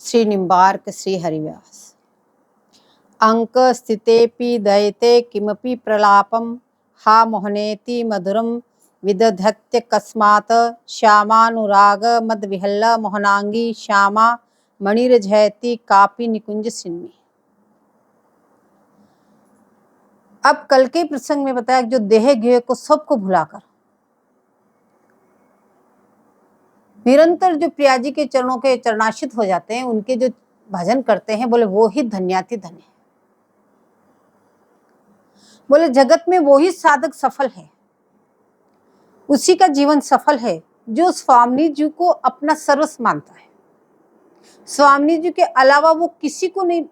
श्री निम्बार्क श्री हरिव्यास। अंक स्थितेपि दयते किमपि प्रलापम हा मोहनेति मधुरम विदधत्य कस्मात् श्यामानुराग मदविहल्ल मोहनांगी श्यामा मणिर्जयति कापि निकुंज सिन्मी। अब कल के प्रसंग में बताया जो देह गेह को सबको भुलाकर निरंतर जो प्रिया जी के चरणों के चरणाश्रित हो जाते हैं, उनके जो भजन करते हैं, बोले वो ही धन्याति धन्य है। बोले जगत में वो ही साधक सफल है, उसी का जीवन सफल है जो स्वामी जी को अपना सर्वस्व मानता है। स्वामी जी के अलावा वो किसी को नहीं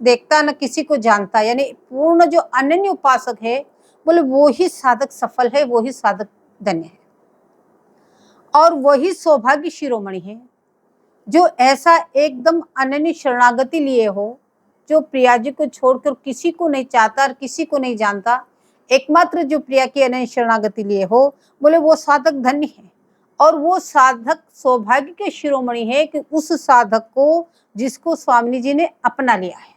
देखता, न किसी को जानता, यानी पूर्ण जो अनन्य उपासक है, बोले वो ही साधक सफल है, वो ही साधक धन्य है। और वही सौभाग्य शिरोमणि है जो ऐसा एकदम अनन्य शरणागति लिए हो, जो प्रिया जी को छोड़कर किसी को नहीं चाहता और किसी को नहीं जानता, एकमात्र जो प्रिया की अनन्य शरणागति लिए हो, बोले वो साधक धन्य है। और वो साधक सौभाग्य के शिरोमणि है कि उस साधक को जिसको स्वामी जी ने अपना लिया है,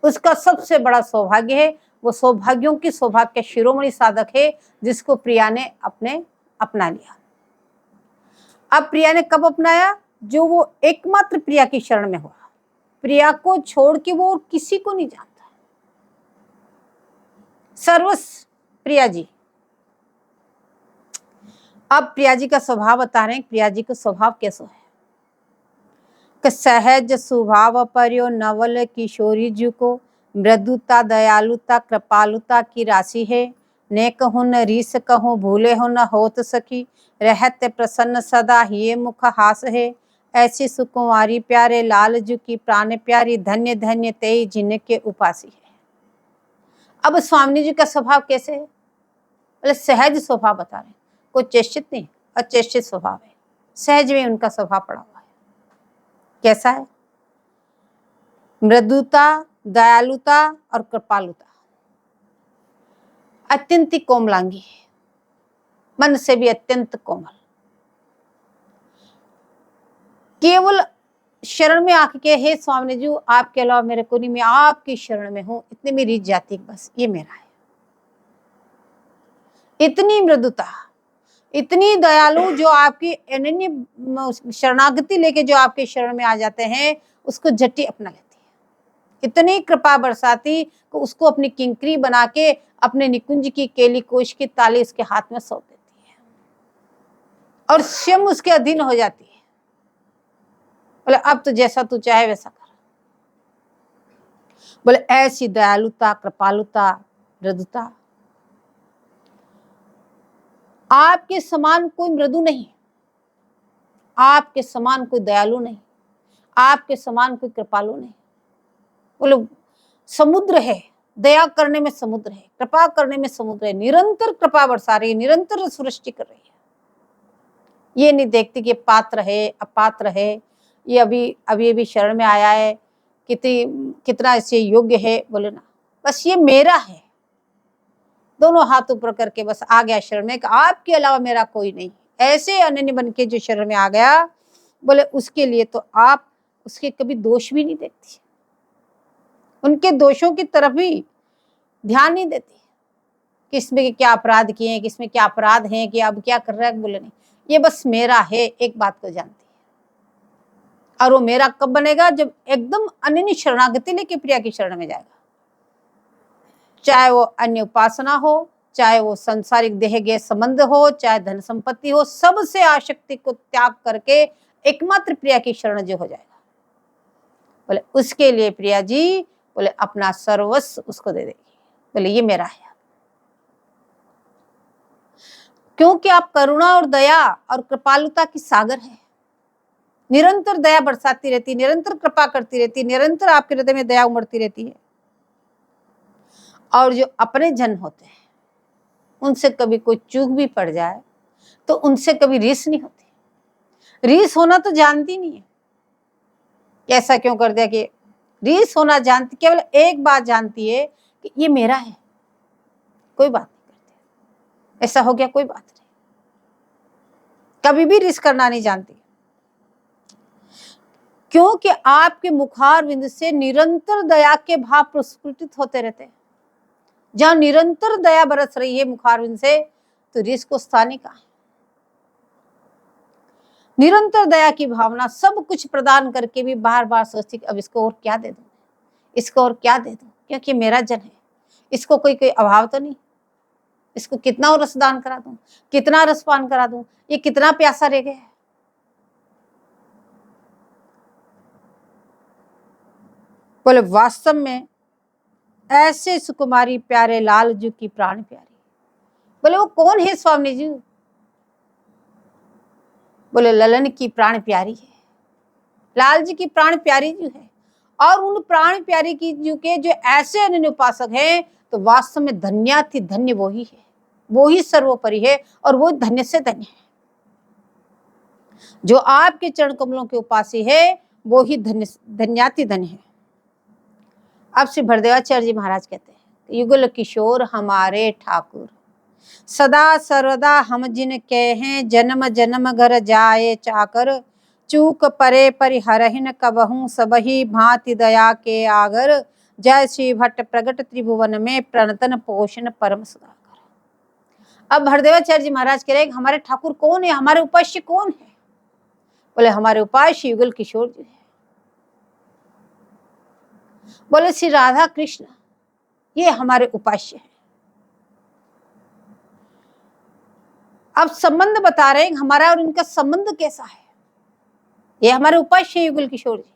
उसका सबसे बड़ा सौभाग्य है। वो सौभाग्यों की सौभाग्य शिरोमणि साधक है जिसको प्रिया ने अपना लिया। अब प्रिया ने कब अपनाया? जो वो एकमात्र प्रिया की शरण में हुआ। प्रिया को छोड़ के वो किसी को नहीं जानता। सर्वस्व प्रिया जी। अब प्रिया जी का स्वभाव बता रहे हैं। प्रिया जी का स्वभाव कैसा है कि सहज स्वभाव पर्यो नवल किशोरी जी को मृदुता दयालुता कृपालुता की राशि है। ने कहूँ न रीस कहूँ भूले हो न होत सखी, रहते प्रसन्न सदा ये मुख हास है। ऐसी सुकुमारी प्यारे लाल जी की प्राण प्यारी, धन्य धन्य तेई जिनके उपासी है। अब स्वामी जी का स्वभाव कैसे है? बोले सहज स्वभाव बता रहे हैं, कोई चेष्टित नहीं, अचेष्टित स्वभाव है। सहज में उनका स्वभाव पड़ा हुआ है। कैसा है? मृदुता दयालुता और कृपालुता, अत्यंत कोमलांगी है, मन से भी अत्यंत कोमल। केवल शरण में आके हे स्वामी जी आपके अलावा मेरे को नहीं, मैं आपकी शरण में हूं, इतनी मेरी जाति बस ये मेरा है। इतनी मृदुता, इतनी दयालु, जो आपकी अनन्य शरणागति लेके जो आपके शरण में आ जाते हैं उसको झट्टी अपना लेती है। इतनी कृपा बरसाती को उसको अपनी किंकरी बना के अपने निकुंज की केली कोश की ताली उसके हाथ में सौंप देती है और स्वयं उसके अधीन हो जाती है। बोले अब तो जैसा तू चाहे वैसा कर। बोले ऐसी दयालुता कृपालुता मृदुता, आपके समान कोई मृदु नहीं, आपके समान कोई दयालु नहीं, आपके समान कोई कृपालु नहीं। बोले समुद्र है, दया करने में समुद्र है, कृपा करने में समुद्र है, निरंतर कृपा बरसा रही है, निरंतर सृष्टि कर रही है। ये नहीं देखती कि पात्र है अपात्र है, ये अभी शरण में आया है, कितना इससे योग्य है। बोले ना, बस ये मेरा है। दोनों हाथ ऊपर करके बस आ गया शरण में कि आपके अलावा मेरा कोई नहीं। ऐसे अनन्य बन के जो शरण में आ गया, बोले उसके लिए तो आप उसके कभी दोष भी नहीं देखती, उनके दोषों की तरफ भी ध्यान नहीं देती, किसमें क्या अपराध किए हैं, किसमें क्या अपराध हैं, कि अब क्या कर रहा है। बोले नहीं, ये बस मेरा है, एक बात को जानती है। और वो मेरा कब बनेगा? जब एकदम अनन्य शरणागति लेके प्रिया की शरण में जाएगा। चाहे वो अन्य उपासना हो, चाहे वो सांसारिक देह गे संबंध हो, चाहे धन संपत्ति हो, सबसे आसक्ति को त्याग करके एकमात्र प्रिया की शरण जो हो जाएगा, बोले उसके लिए प्रिया जी बोले अपना सर्वस्व उसको दे देगी। बोले ये मेरा है, क्योंकि आप करुणा और दया और कृपालुता की सागर है। निरंतर दया बरसाती रहती, निरंतर कृपा करती रहती, निरंतर आपके हृदय में दया उमड़ती रहती है। और जो अपने जन होते हैं उनसे कभी कोई चूक भी पड़ जाए तो उनसे कभी रीस नहीं होती। रीस होना तो जानती नहीं है, ऐसा क्यों कर दिया कि रीस होना जानती, केवल एक बात जानती है कि ये मेरा है, कोई बात नहीं करती। ऐसा हो गया कोई बात नहीं, कभी भी रीस करना नहीं जानती। क्योंकि आपके मुखारविंद से निरंतर दया के भाव प्रस्फुटित होते रहते हैं। जहां निरंतर दया बरस रही है मुखारविंद से, तो रिस्क को स्थानी का निरंतर दया की भावना सब कुछ प्रदान करके भी बार बार सोचती कि अब इसको और क्या दे दूं, इसको और क्या दे दूं, क्योंकि मेरा जन है, इसको कोई कोई अभाव तो नहीं, इसको कितना और रसदान करा दूं, कितना रसपान करा दूं, ये कितना प्यासा रह गया है। बोले वास्तव में ऐसे सुकुमारी प्यारे लाल जी की प्राण प्यारी। बोले वो कौन है स्वामी जी? बोले ललन की प्राण प्यारी है, लाल जी की प्राण प्यारी जी है। और उन प्राण प्यारी की जी के जो ऐसे अनन्य उपासक हैं, तो वास्तव में धन्याति धन्य वो ही है, वो ही सर्वोपरि है और वो धन्य से धन्य है। जो आपके चरण कमलों के उपासी है, वो ही धन्याति धन्य है। अब श्री भरदेवाचार्य जी महाराज कहते हैं, युगल किशोर हमारे ठाकुर, सदा सर्वदा हम जिन के हैं, जन्म जन्म घर जाए चाकर, चूक परे परिहरहिन कबहू सबही भांति दया के आगर, जय श्री भट्ट प्रगट त्रिभुवन में प्रणतन पोषण परम सुधाकर। अब भरदेवाचार्य जी महाराज कह रहे हैं, हमारे ठाकुर कौन है, हमारे उपास्य कौन है? बोले हमारे उपास्य युगल किशोर जी है। बोले श्री राधा कृष्ण, ये हमारे उपास्य है। अब संबंध बता रहे हैं हमारा और इनका संबंध कैसा है। ये हमारे उपास्य है युगल किशोर जी,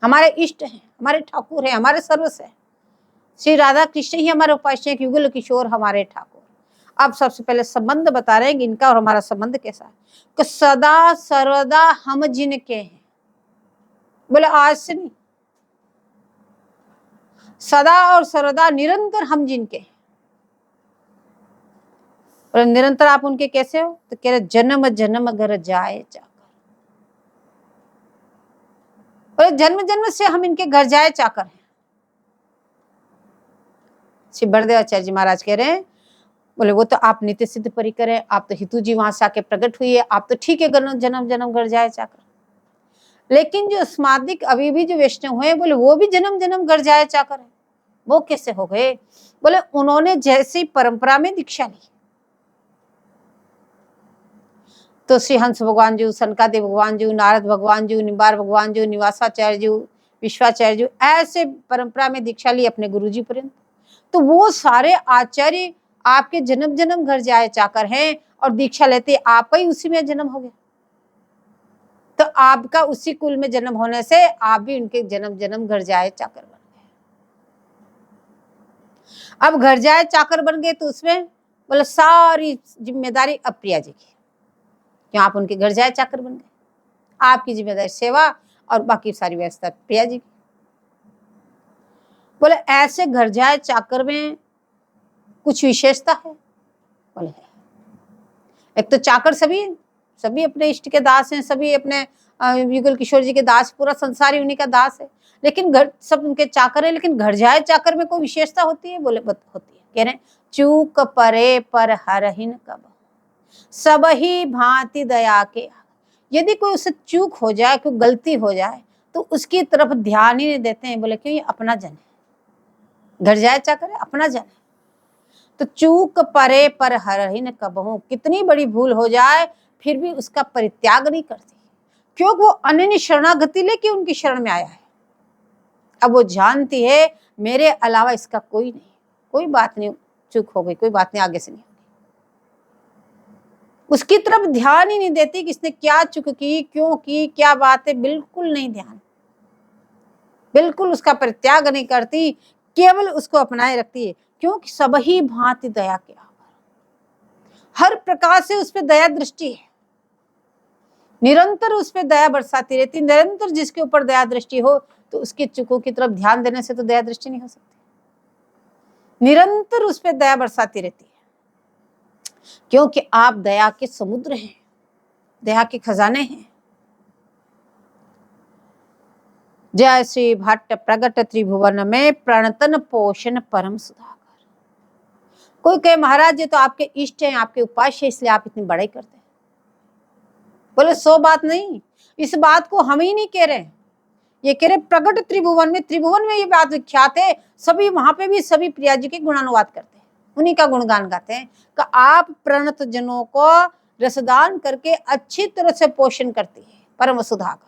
हमारे इष्ट हैं, हमारे ठाकुर हैं, हमारे सर्वस्व हैं। श्री राधा कृष्ण ही हमारे उपास्य हैं, युगल किशोर हमारे ठाकुर। अब सबसे पहले संबंध बता रहे हैं इनका और हमारा संबंध कैसा है। कि सदा सर्वदा हम जिनके हैं। बोले आज से नहीं, सदा और सर्वदा निरंतर हम जिनके हैं। और निरंतर आप उनके कैसे हो? तो कह रहे जन्म जन्म घर जाए चाकर। और जन्म जन्म से हम इनके घर जाए चाकर हैं। श्री भरदेवाचार्य जी महाराज कह रहे हैं, बोले वो तो आप नित्य सिद्ध परिकर है, आप तो हितू जी वहां से आके प्रकट हुई है, आप तो ठीक है जन्म जन्म घर जाए चाकर। लेकिन जो स्मादिक अभी भी जो वैष्णव हुए, बोले वो भी जन्म जन्म घर जाए चाकर है। वो कैसे हो गए? बोले उन्होंने जैसी परंपरा में दीक्षा ली, तो श्री हंस भगवान जी, सनकादेव भगवान जी, नारद भगवान जी, निम्बार भगवान जी, निवासाचार्य जी, विश्वाचार्य जी, ऐसे परंपरा में दीक्षा ली अपने गुरु जी पर्यंत। तो वो सारे आचार्य आपके जन्म जन्म घर जाए चाकर हैं और दीक्षा लेते आप ही उसी में जन्म हो गया। तो आपका उसी कुल में जन्म होने से आप भी उनके जन्म जन्म घर जाए चाकर बन गए। अब घर जाए चाकर बन गए तो उसमें बोले सारी जिम्मेदारी अब प्रिया जी की, क्यों आप उनके घर जाए चाकर बन गए। आपकी जिम्मेदारी सेवा और बाकी सारी व्यवस्था प्रिया जी की। बोले ऐसे घर जाए चाकर में कुछ विशेषता है? बोले है। एक तो चाकर सभी अपने इष्ट के दास हैं, सभी अपने युगल किशोर जी के दास, पूरा संसार ही उन्हीं का दास है। लेकिन घर सब उनके चाकर है, लेकिन घर जाए चाकर में कोई विशेषता होती है? बोले होती है। कह रहे चूक परे पर हरहिन कब सब ही भांति दया के। यदि कोई उससे चूक हो जाए, कोई गलती हो जाए, तो उसकी तरफ ध्यान ही नहीं देते हैं। बोले क्यों? ये अपना जन है, घर जाए चाकर अपना जन है। तो चूक परे पर हरहिन कबहू, कितनी बड़ी भूल हो जाए फिर भी उसका परित्याग नहीं करती, क्योंकि वो अनन्य शरणागति लेके उनकी शरण में आया है। अब वो जानती है मेरे अलावा इसका कोई नहीं, कोई बात नहीं, चूक हो गई, कोई बात नहीं, आगे से नहीं होगी। उसकी तरफ ध्यान ही नहीं देती कि इसने क्या चूक की, क्यों की, क्या बात है, बिल्कुल नहीं ध्यान, बिल्कुल उसका परित्याग नहीं करती, केवल उसको अपनाए रखती है। क्योंकि सब ही भांति दया के आवर, हर प्रकार से उस पर दया दृष्टि है, निरंतर उस पर दया बरसाती रहती। निरंतर जिसके ऊपर दया दृष्टि हो, तो उसके चूकों की तरफ ध्यान देने से तो दया दृष्टि नहीं हो सकती। निरंतर उस पर दया बरसाती रहती है, क्योंकि आप दया के समुद्र हैं, दया के खजाने हैं। जय श्री भट्ट प्रगट त्रिभुवन में प्रणतन पोषण परम सुधाकर। कोई कहे महाराज ये तो आपके इष्ट हैं, आपके उपास्य, इसलिए आप इतनी बड़ाई करते हैं। बोले 100 बात नहीं, इस बात को हम ही नहीं कह रहे, ये कह रहे प्रगट त्रिभुवन में ये बात विख्यात है, सभी वहां पे भी सभी प्रिया जी के गुणानुवाद करते हैं, उन्हीं का गुणगान गाते हैं कि आप प्रणत जनों को रसदान करके अच्छी तरह से पोषण करती है परम सुधा कर,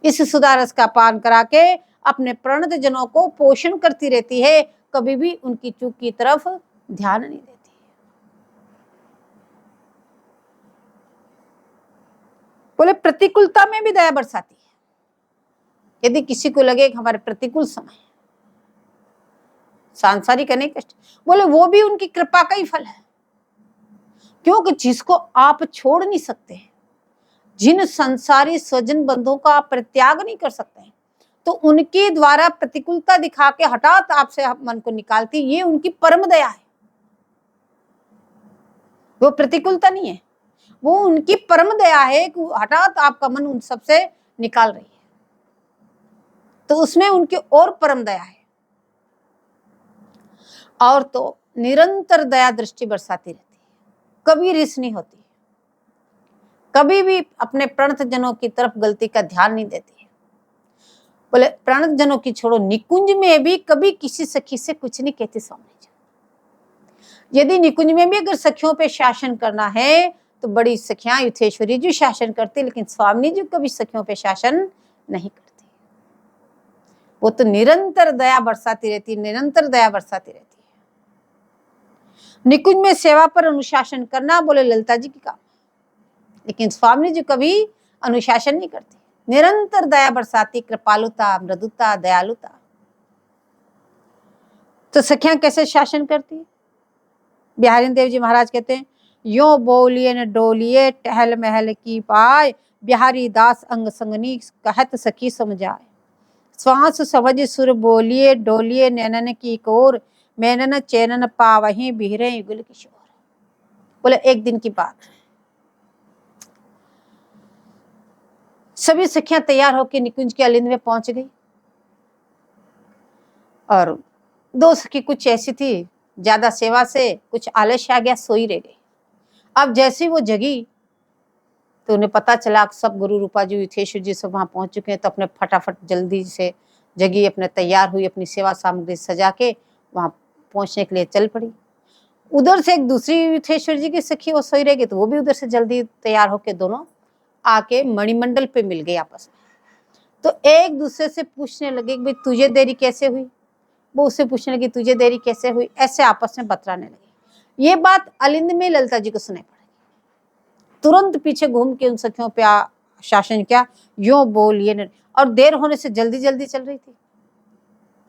इस सुधा रस का पान करा के अपने प्रणत जनों को पोषण करती रहती है, कभी भी उनकी चूक की तरफ ध्यान नहीं देती। बोले प्रतिकूलता में भी दया बरसाती है, यदि किसी को लगे कि हमारे प्रतिकूल समय सांसारिक अनेक कष्ट, बोले वो भी उनकी कृपा का ही फल है, क्योंकि जिसको आप छोड़ नहीं सकते, जिन संसारी स्वजन बंधुओं का आप परित्याग नहीं कर सकते, तो उनके द्वारा प्रतिकूलता दिखा के हठात आपसे मन को निकालती, ये उनकी परम दया है। वो प्रतिकूलता नहीं है, वो उनकी परम दया है कि हठात आपका मन उन सबसे निकाल रही है, तो उसमें उनकी और परम दया है। और तो निरंतर दया दृष्टि बरसाती रहती है, कभी रिस नहीं होती, कभी भी अपने प्रणत जनों की तरफ गलती का ध्यान नहीं देती है। बोले प्रणत जनों की छोड़ो, निकुंज में भी कभी किसी सखी से कुछ नहीं कहती स्वामी जी। यदि निकुंज में भी अगर सखियों पे शासन करना है तो बड़ी सखियां युथेश्वरी जी शासन करती, लेकिन स्वामी जी कभी सखियों पे शासन नहीं करती, वो तो निरंतर दया बरसाती रहती, निरंतर दया बरसाती रहती है। निकुंज में सेवा पर अनुशासन करना बोले ललिता जी की काम, लेकिन स्वामी जी कभी अनुशासन नहीं करती, निरंतर दया बरसाती, कृपालुता, मृदुता, दयालुता। तो सखियां कैसे शासन करती? बिहारी देव जी महाराज कहते हैं, यो बोलिए न डोलिए टहल महल की पाए, बिहारी दास अंग संगनी कहत सखी समझाए, श्वास समझ सुर बोलिए डोलिए नैनन की कोर, मैनन चैनन पावही बिहरे युगल किशोर। बोले एक दिन की बात, सभी सखियां तैयार होकर निकुंज के अलिंद में पहुंच गई, और दो सखी कुछ ऐसी थी, ज्यादा सेवा से कुछ आलस्य आ गया, सोई रह गई। अब जैसे वो जगी तो उन्हें पता चला सब गुरु रूपा जी युथेश्वर जी सब वहां पहुंच चुके हैं, तो अपने फटाफट जल्दी से जगी, अपने तैयार हुई, अपनी सेवा सामग्री सजा के वहां पहुंचने के लिए चल पड़ी। उधर से एक दूसरी युथेश्वर जी की सखी वो सोई रह गई, तो वो भी उधर से जल्दी तैयार होके दोनों आके मणिमंडल पे मिल गए आपस में। तो एक दूसरे से पूछने लगे कि भाई तुझे देरी कैसे हुई, वो उससे पूछने लगी तुझे देरी कैसे हुई, ऐसे आपस में बतराने लगे। ये बात अलिंद में ललिता जी को सुनाई पड़ेगी, तुरंत पीछे घूम के उन सखियों पे शासन किया, यो बोलिए न, और देर होने से जल्दी जल्दी चल रही थी,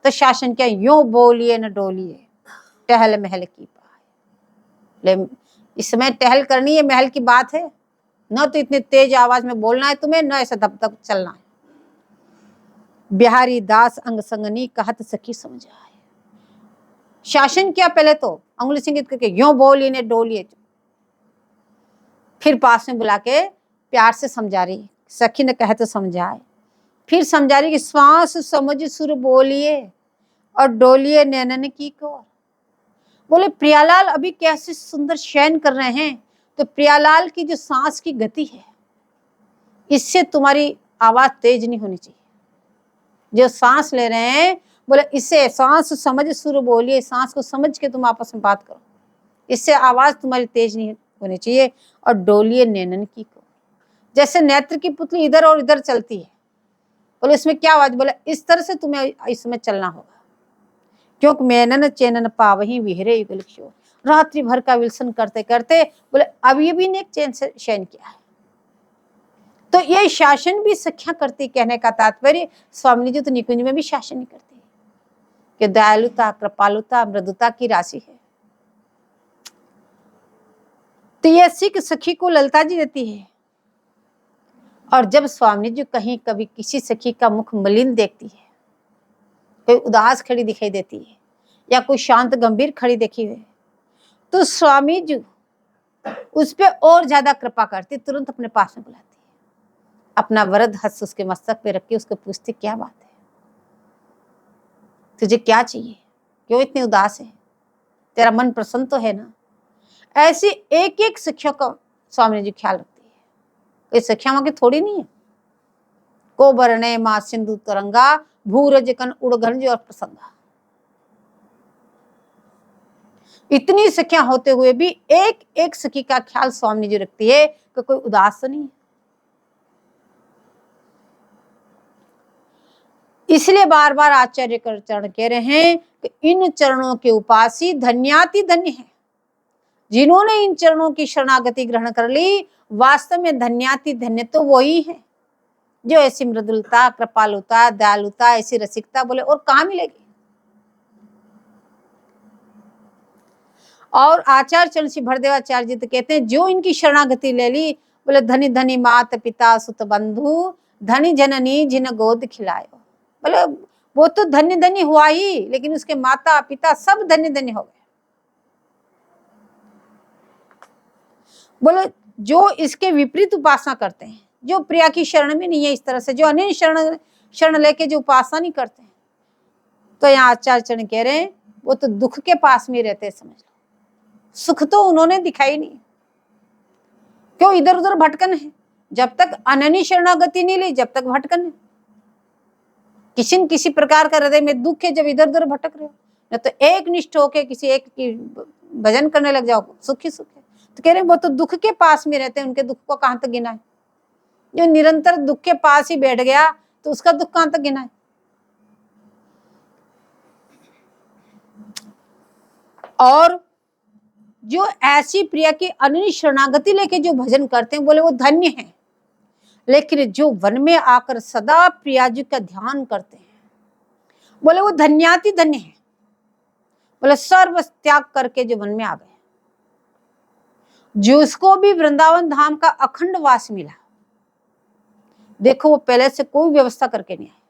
तो शासन किया, यो बोलिए न डोलिए टहल महल की पाए। इस समय टहल करनी है, महल की बात है, न तो इतने तेज आवाज में बोलना है तुम्हें, न ऐसा धप धप चलना है। बिहारी दास अंग संगनी कहत सखी समझाए, शासन किया पहले तो अंगुली सिंगित करके, यो बोलिए ने डोलिए, फिर पास में बुला के प्यार से समझा रही, सखी ने कहे तो समझाए, फिर समझा रही कि श्वास समझ सुर बोलिए और डोलिए नैनन की कोर। बोले प्रियालाल अभी कैसे सुंदर शयन कर रहे हैं, तो प्रियालाल की जो सांस की गति है, इससे तुम्हारी आवाज तेज नहीं होनी चाहिए, जो सांस ले रहे हैं, बोले इससे सांस समझ सुर बोलिए, सांस को समझ के तुम आपस में बात करो, इससे आवाज तुम्हारी तेज नहीं होनी चाहिए, और डोलिए नैनन की को, जैसे नेत्र की पुतली इधर और इधर चलती है, बोले इसमें क्या आवाज, बोले इस तरह से तुम्हें इसमें चलना होगा, क्योंकि मैनन चैनन पावही विहरे युगल किशोर। रात्रि भर का विलसन करते करते बोले अभी भी ने चैन से शयन किया है। तो ये शासन भी सख्या करती, कहने का तात्पर्य स्वामी जी तो निकुंज में भी शासन ही करती है कि दयालुता, कृपालुता, मृदुता की राशि है। तो ये सीख सखी को ललिता जी देती है, और जब स्वामी जी कहीं कभी किसी सखी का मुख मलिन देखती है, कोई उदास खड़ी दिखाई देती है या कोई शांत गंभीर खड़ी देखी है, तो स्वामी जी उस पर और ज्यादा कृपा करती, तुरंत अपने पास में बुलाती है, अपना वरद हस्त उसके मस्तक पे रख के उसको पूछती क्या बात है, तुझे क्या चाहिए, क्यों इतनी उदास है, तेरा मन प्रसन्न तो है ना। ऐसी एक एक सखियों का स्वामी जी ख्याल रखती है, ये सखियाओं की थोड़ी नहीं है। को बरने माँ सिंधु तरंगा, भूरज कन उड़घन और प्रसंगा। इतनी सखियां होते हुए भी एक एक सखी का ख्याल स्वामी जी रखती है कि कोई उदास तो नहीं है। इसलिए बार बार आचार्य चरण कह रहे हैं कि इन चरणों के उपासी धन्याति धन्य है। जिन्होंने इन चरणों की शरणागति ग्रहण कर ली, वास्तव में धन्याति धन्य तो वही है जो ऐसी मृदुलता, कृपालुता, दयालुता, ऐसी रसिकता बोले और कहाँ मिलेगी। और आचार्य चरण श्री भरदेवाचार्य जी तो कहते हैं जो इनकी शरणागति ले ली, बोले धनी धनी मात पिता सुत बंधु, धनी जननी जिन गोद खिलायो। बोले वो तो धन्य धन्य हुआ ही, लेकिन उसके माता पिता सब धन्य धन्य हो गए। बोले जो इसके विपरीत उपासना करते हैं, जो प्रिया की शरण में नहीं है, इस तरह से जो अन्य शरण लेके जो उपासना नहीं करते हैं, तो यहाँ आचार्य चरण कह रहे हैं वो तो दुख के पास में रहते हैं, समझ लो। सुख तो उन्होंने दिखाई नहीं, क्यों इधर उधर भटकन है। जब तक अनन्य शरणागति नहीं ली, जब तक भटकन है। किसी न किसी प्रकार का हृदय में दुख है, जब इधर उधर भटक रहे हो। न तो एक निष्ठ होके किसी एक की भजन करने लग जाओ, सुख ही सुख है। तो कह रहे हैं वो तो दुख के पास में रहते हैं, उनके दुख को कहां तक गिना है। जो निरंतर दुख के पास ही बैठ गया तो उसका दुख कहां तक गिना है। और जो ऐसी प्रिया की अनन्य शरणागति लेके जो भजन करते हैं, बोले वो धन्य हैं। लेकिन जो वन में आकर सदा प्रिया जी का ध्यान करते हैं, बोले वो धन्याति धन्य है। बोले सर्व त्याग करके जो वन में आ गए, जिसको भी वृंदावन धाम का अखंड वास मिला। देखो वो पहले से कोई व्यवस्था करके नहीं आए,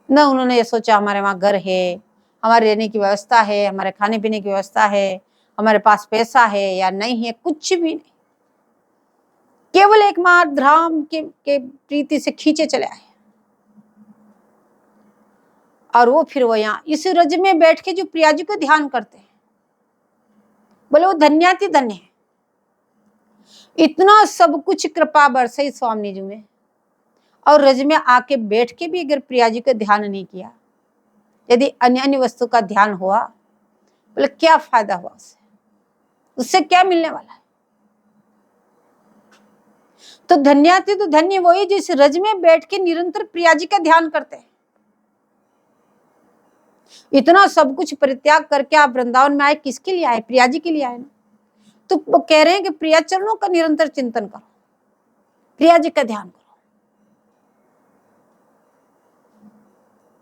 न उन्होंने ये सोचा हमारे वहां घर है, हमारे रहने की व्यवस्था है, हमारे खाने पीने की व्यवस्था है, हमारे पास पैसा है या नहीं है, कुछ भी नहीं। केवल एकमात्र धाम के प्रीति से खींचे चले आए। और वो फिर वो यहाँ इस रज में बैठ के जो प्रिया जी को ध्यान करते हैं, बोले वो धन्याति धन्य है। इतना सब कुछ कृपा बरसाई स्वामी जी में, और रज में आके बैठ के भी अगर प्रिया जी को ध्यान नहीं किया, यदि अन्य अन्य वस्तु का ध्यान हुआ, बोले क्या फायदा हुआ उससे क्या मिलने वाला है। तो धन्याति तो धन्य वही जिस रज में बैठ के निरंतर प्रिया जी का ध्यान करते हैं। इतना सब कुछ परित्याग करके आप वृंदावन में आए, किसके लिए आए? प्रिया जी के लिए आए ना। तो वो कह रहे हैं कि प्रिया चरणों का निरंतर चिंतन करो, प्रिया जी का ध्यान करो।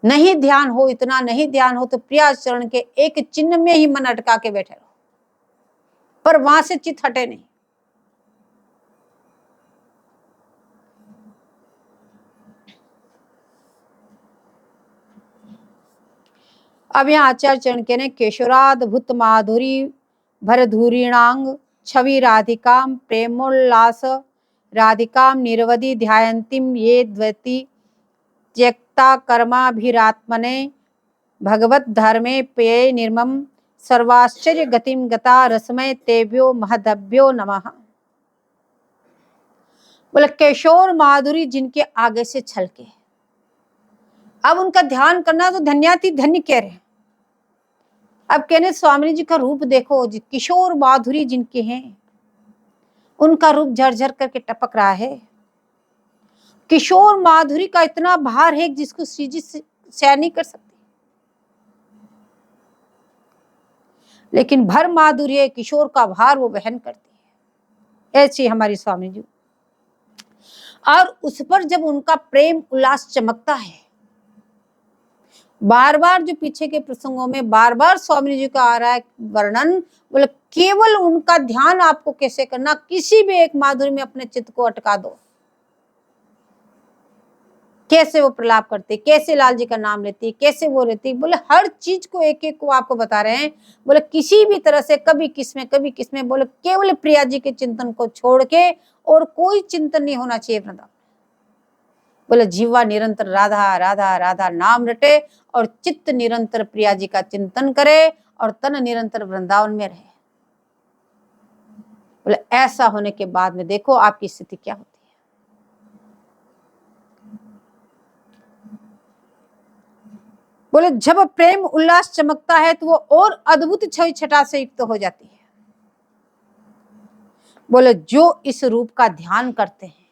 नहीं ध्यान हो, इतना नहीं ध्यान हो तो प्रिया चरण के एक चिन्ह में ही मन अटका के बैठे रहो, पर वहां से चित हटे नहीं। अब यहाँ आचार्य चरण कह रहे केशोराद्भुत माधुरी भरधूरीणांग छवि राधिकाम प्रेमोल्लास राधिकाम निरवधि ध्यायंतीम ये द्वैती त्यक्ता कर्माभिरात्मने भगवत धर्मे पेय निर्मम सर्वाश्चर्य गतिम गता रसमय तेभ्यो महदभ्यो नमः। बोले केशोर माधुरी जिनके आगे से छलके, अब उनका ध्यान करना तो धन्याति धन्य कह रहे हैं। अब कहने स्वामी जी का रूप देखो, किशोर माधुरी जिनके हैं, उनका रूप झरझर करके टपक रहा है। किशोर माधुरी का इतना भार है जिसको श्री जी सहन नहीं कर सकती, लेकिन भर माधुर्य किशोर का भार वो वहन करती है। ऐसी हमारी स्वामी जी। और उस पर जब उनका प्रेम उल्लास चमकता है, बार बार जो पीछे के प्रसंगों में बार बार स्वामी जी का आ रहा है वर्णन, बोले केवल उनका ध्यान आपको कैसे करना, किसी भी एक माधुरी में अपने चित्त को अटका दो। कैसे वो प्रलाप करती, कैसे लाल जी का नाम लेती, कैसे वो रहती, बोले हर चीज को एक एक को आपको बता रहे हैं। बोले किसी भी तरह से कभी किसमें कभी किसमें, बोले केवल प्रिया जी के चिंतन को छोड़ के और कोई चिंतन नहीं होना चाहिए वृंदावन। बोले जीवा निरंतर राधा राधा राधा नाम रटे और चित्त निरंतर प्रिया जी का चिंतन करे और तन निरंतर वृंदावन में रहे। बोले ऐसा होने के बाद में देखो आपकी स्थिति क्या होती है। बोले जब प्रेम उल्लास चमकता है तो वो और अद्भुत छवि छटा से युक्त हो जाती है। बोले जो इस रूप का ध्यान करते हैं,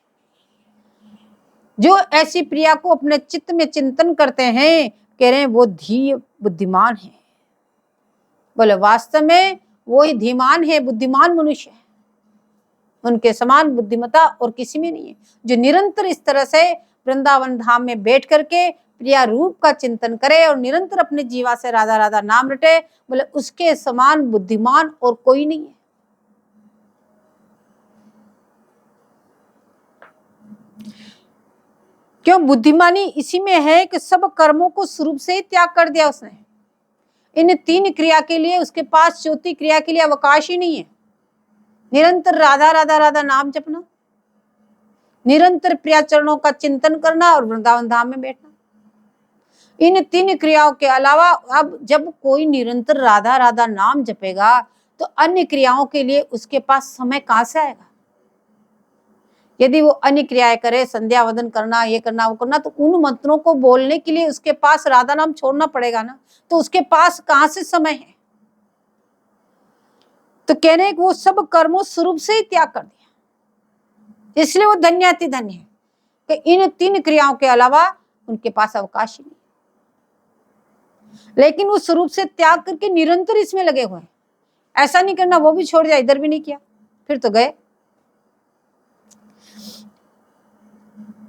जो ऐसी प्रिया को अपने चित्त में चिंतन करते हैं, कह रहे हैं वो धीय बुद्धिमान है। बोले वास्तव में वो ही धीमान है, बुद्धिमान मनुष्य है। उनके समान बुद्धिमता और किसी में नहीं है, जो निरंतर इस तरह से वृंदावन धाम में बैठ करके प्रिया रूप का चिंतन करे और निरंतर अपने जीवा से राधा राधा नाम रटे। बोले उसके समान बुद्धिमान और कोई नहीं है। क्यों? बुद्धिमानी इसी में है कि सब कर्मों को स्वरूप से ही त्याग कर दिया उसने। इन तीन क्रिया के लिए उसके पास चौथी क्रिया के लिए अवकाश ही नहीं है। निरंतर राधा राधा राधा नाम जपना, निरंतर प्रिया चरणों का चिंतन करना और वृंदावन धाम में बैठना। इन तीन क्रियाओं के अलावा अब जब कोई निरंतर राधा राधा नाम जपेगा तो अन्य क्रियाओं के लिए उसके पास समय कहां से आएगा? यदि वो अन्य क्रियाएं करे, संध्या वंदन करना, ये करना वो करना, तो उन मंत्रों को बोलने के लिए उसके पास राधा नाम छोड़ना पड़ेगा ना। तो उसके पास कहां से समय है? तो कहने वो सब कर्मों स्वरूप से ही त्याग कर दिया, इसलिए वो धन्याति धन्य है कि इन तीन क्रियाओं के अलावा उनके पास अवकाश ही नहीं। लेकिन वो स्वरूप से त्याग करके निरंतर इसमें लगे हुए हैं। ऐसा नहीं करना वो भी छोड़ दिया, इधर भी नहीं किया, फिर तो गए।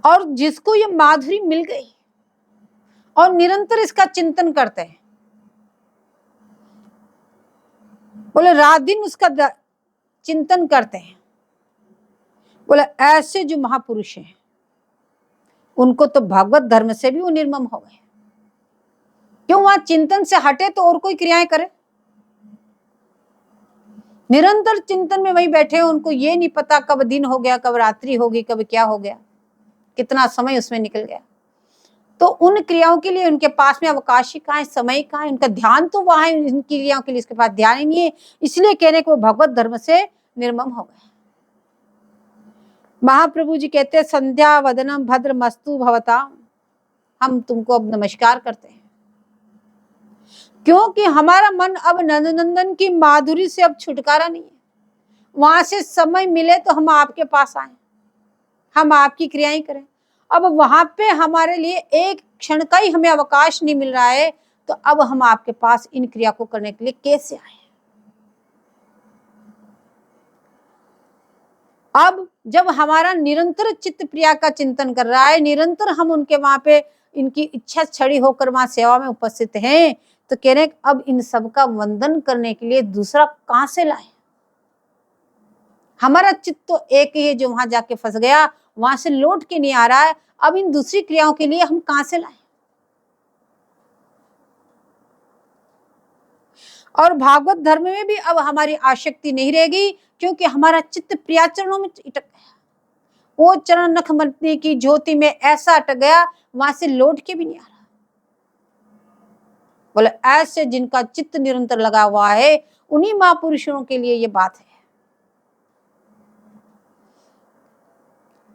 और जिसको ये माधुरी मिल गई और निरंतर इसका चिंतन करते हैं, बोले रात दिन उसका चिंतन करते हैं, बोले ऐसे जो महापुरुष हैं उनको तो भगवत धर्म से भी वो निर्मम हो गए। क्यों? वहां चिंतन से हटे तो और कोई क्रियाएं करे। निरंतर चिंतन में वही बैठे हैं, उनको ये नहीं पता कब दिन हो गया, कब रात्रि होगी, कब क्या हो गया, कितना समय उसमें निकल गया। तो उन क्रियाओं के लिए उनके पास में अवकाश ही कहाँ है, समय कहाँ है? उनका ध्यान तो वहां है, इन क्रियाओं के लिए उसके पास ध्यान ही नहीं है। इसलिए कहने को भगवत धर्म से निर्मम हो गए। महाप्रभु जी कहते हैं संध्या वदनम भद्र मस्तु भवता, हम तुमको अब नमस्कार करते हैं, क्योंकि हमारा मन अब नंदनंदन की माधुरी से अब छुटकारा नहीं है। वहां से समय मिले तो हम आपके पास आए, हम आपकी क्रियाएं करें। अब वहां पे हमारे लिए एक क्षण का ही हमें अवकाश नहीं मिल रहा है, तो अब हम आपके पास इन क्रिया को करने के लिए कैसे आए? अब जब हमारा निरंतर चित्त प्रिया का चिंतन कर रहा है, निरंतर हम उनके वहां पे इनकी इच्छा छड़ी होकर वहां सेवा में उपस्थित हैं, तो कह रहे अब इन सब का वंदन करने के लिए दूसरा कहां से लाए? हमारा चित्त तो एक ही है जो वहां जाके फंस गया, वहां से लौट के नहीं आ रहा है। अब इन दूसरी क्रियाओं के लिए हम कहां से लाएं? और भागवत धर्म में भी अब हमारी आसक्ति नहीं रहेगी, क्योंकि हमारा चित्त प्रिया चरणों में अटक गया। वो चरण नखमंडली की ज्योति में ऐसा अटक गया, वहां से लौट के भी नहीं आ रहा। बोले ऐसे जिनका चित्त निरंतर लगा हुआ है, उन्हीं महापुरुषों के लिए ये बात है।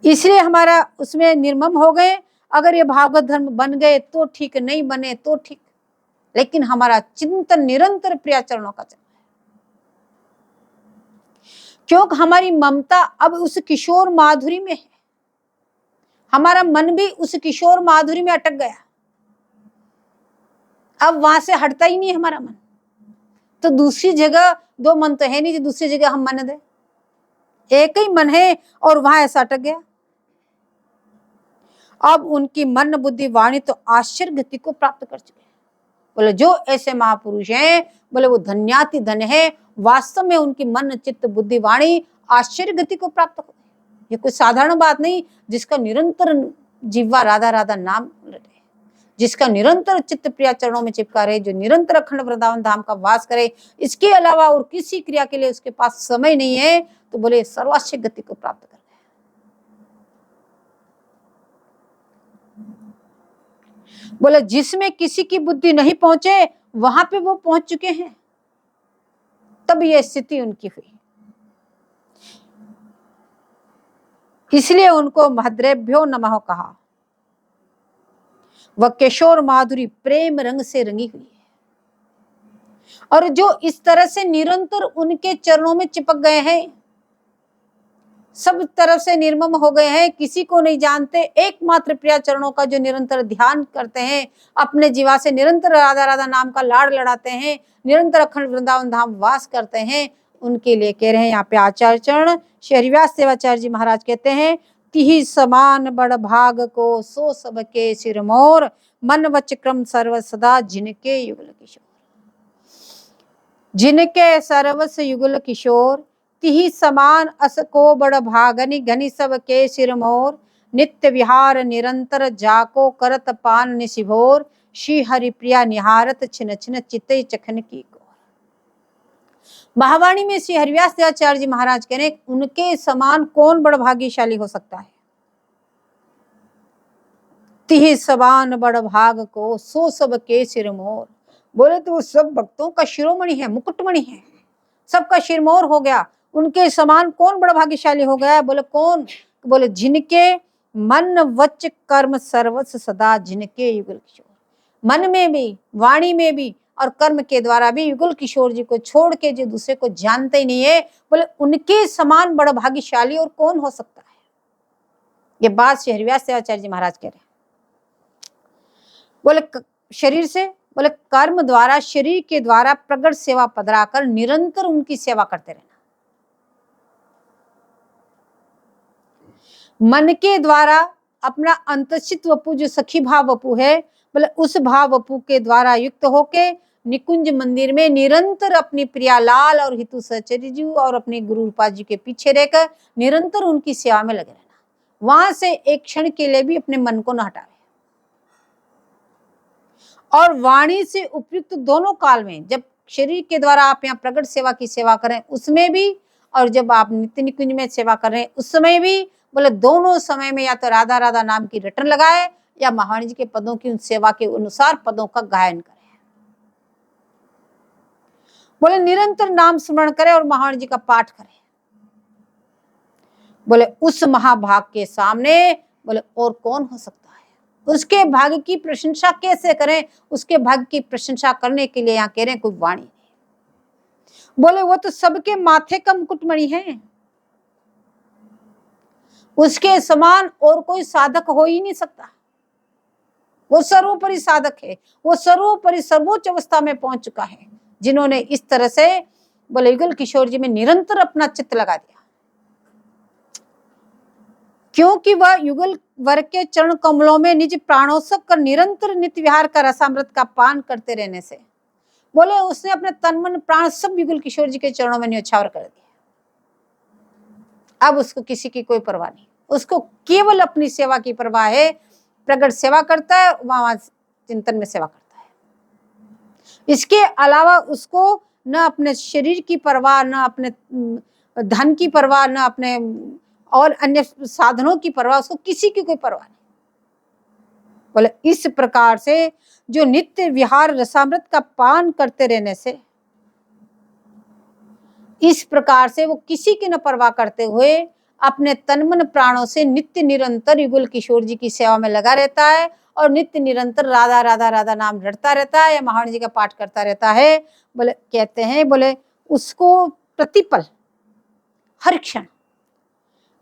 इसलिए हमारा उसमें निर्मम हो गए। अगर ये भागवत धर्म बन गए तो ठीक, नहीं बने तो ठीक, लेकिन हमारा चिंतन निरंतर प्रिया चरणों का चल रहा है। क्योंकि हमारी ममता अब उस किशोर माधुरी में है, हमारा मन भी उस किशोर माधुरी में अटक गया, अब वहां से हटता ही नहीं हमारा मन। तो दूसरी जगह दो मन तो है नहीं जो दूसरी जगह हम मन दे, एक ही मन है और वहां ऐसा अटक गया। अब उनकी मन बुद्धि वाणी तो आश्चर्य गति को प्राप्त कर चुके हैं। बोले जो ऐसे महापुरुष हैं, बोले वो धन्याति धन्य है। वास्तव में उनकी मन चित्त बुद्धि वाणी आश्चर्य गति को प्राप्त हो गई। ये कोई साधारण बात नहीं, जिसका निरंतर जिह्वा राधा राधा नाम रटे, जिसका निरंतर चित्त प्रिया चरणों में चिपका रहे, जो निरंतर अखंड वृंदावन धाम का वास करे, इसके अलावा और किसी क्रिया के लिए उसके पास समय नहीं है, तो बोले सर्वाश्चर्य गति को प्राप्त कर गए। बोले जिसमें किसी की बुद्धि नहीं पहुंचे, वहां पे वो पहुंच चुके हैं, तब ये स्थिति उनकी हुई। इसलिए उनको महद्रेभ्यो नमः कहा। वह किशोर माधुरी प्रेम रंग से रंगी हुई है। और जो इस तरह से निरंतर उनके चरणों में चिपक गए हैं, सब तरफ से निर्मम हो गए हैं, किसी को नहीं जानते, एकमात्र प्रिया चरणों का जो निरंतर ध्यान करते हैं, अपने जीवा से निरंतर राधा राधा नाम का लाड़ लड़ाते हैं, निरंतर अखंड वृंदावन धाम वास करते हैं, उनके लिए कह रहे हैं यहाँ पे आचार्य चरण श्री हरिव्यास देवाचार्य जी महाराज कहते हैं, तिहि समान बड़ भाग को सो सबके सिर मोर, मन वच क्रम सर्व सदा जिनके युगल किशोर। जिनके सर्वस युगल किशोर, तिहि समान अस को बड़ भागनि घनि सब के सिर मोर, नित्य विहार निरंतर जाको करत पान निशिभोर, श्री हरि प्रिया निहारत छिन छिन चिते चखन की को। महावाणी में श्री हरिव्यास देवाचार्य जी महाराज कह रहे हैं, उनके समान कौन बड़ भाग्यशाली हो सकता है। तिहि समान बड़ भाग को सो सब के सिर मोर, बोले तो वो सब भक्तों का शिरोमणि है, मुकुटमणि है, सबका शिरमोर हो गया, उनके समान कौन बड़ा भाग्यशाली हो गया। बोले कौन, बोले जिनके मन वच कर्म सर्वस्व सदा जिनके युगल किशोर, मन में भी वाणी में भी और कर्म के द्वारा भी युगल किशोर जी को छोड़ के जो दूसरे को जानते ही नहीं है, बोले उनके समान बड़ा भाग्यशाली और कौन हो सकता है। ये बात श्री हरिव्यास देवाचार्य जी महाराज कह रहे हैं। बोले शरीर से, बोले कर्म द्वारा, शरीर के द्वारा प्रगट सेवा पधराकर निरंतर उनकी सेवा करते रहना, मन के द्वारा अपना अंतचित वपु जो सखी भाव वपु है, बोले उस भाव वपु के द्वारा युक्त होके निकुंज मंदिर में निरंतर अपनी प्रियालाल और हितु सहचरी जी और अपने गुरु रूपा जी के पीछे रहकर निरंतर उनकी सेवा में लगे रहना, वहां से एक क्षण के लिए भी अपने मन को न हटावे। और वाणी से उपयुक्त दोनों काल में, जब शरीर के द्वारा आप यहाँ प्रगट सेवा की सेवा करें उसमें भी, और जब आप नित्य निकुंज में सेवा कर रहे हैं उस समय भी, बोले दोनों समय में या तो राधा राधा नाम की रटन लगाए या महावाणी जी के पदों की उन सेवा के अनुसार पदों का गायन करें। बोले निरंतर नाम स्मरण करें और महावाणी जी का पाठ करें। बोले उस महाभाग के सामने बोले और कौन हो सकता है, उसके भाग्य की प्रशंसा कैसे करें, उसके भाग्य की प्रशंसा करने के लिए यहाँ कह रहे हैं कोई वाणी नहीं। बोले वो तो सबके माथे का मुकुटमणि है, उसके समान और कोई साधक हो ही नहीं सकता, वो सर्वोपरि साधक है, वो सर्वोपरि सर्वोच्च अवस्था में पहुंच चुका है, जिन्होंने इस तरह से बोले युगल किशोर जी में निरंतर अपना चित्त लगा दिया, क्योंकि वह युगल वर के चरण कमलों में निज प्राणोत्सव कर निरंतर नित्य विहार का रसामृत का पान करते रहने से, बोले उसने अपने तन मन प्राण सब युगल किशोर जी के चरणों में न्योछावर कर दिया। अब उसको किसी की कोई परवाह नहीं, उसको केवल अपनी सेवा की परवाह है, प्रगट सेवा करता है, वहां चिंतन में सेवा करता है, इसके अलावा उसको न अपने शरीर की परवाह, न अपने धन की परवाह, न अपने और अन्य साधनों की परवाह, उसको किसी की कोई परवाह नहीं। बोले इस प्रकार से जो नित्य विहार रसामृत का पान करते रहने से, इस प्रकार से वो किसी की न परवाह करते हुए अपने तन मन प्राणों से नित्य निरंतर युगल किशोर जी की सेवा में लगा रहता है और नित्य निरंतर राधा राधा राधा नाम रटता रहता है या महावाणी जी का पाठ करता रहता है। बोले कहते हैं, बोले उसको प्रतिपल हर क्षण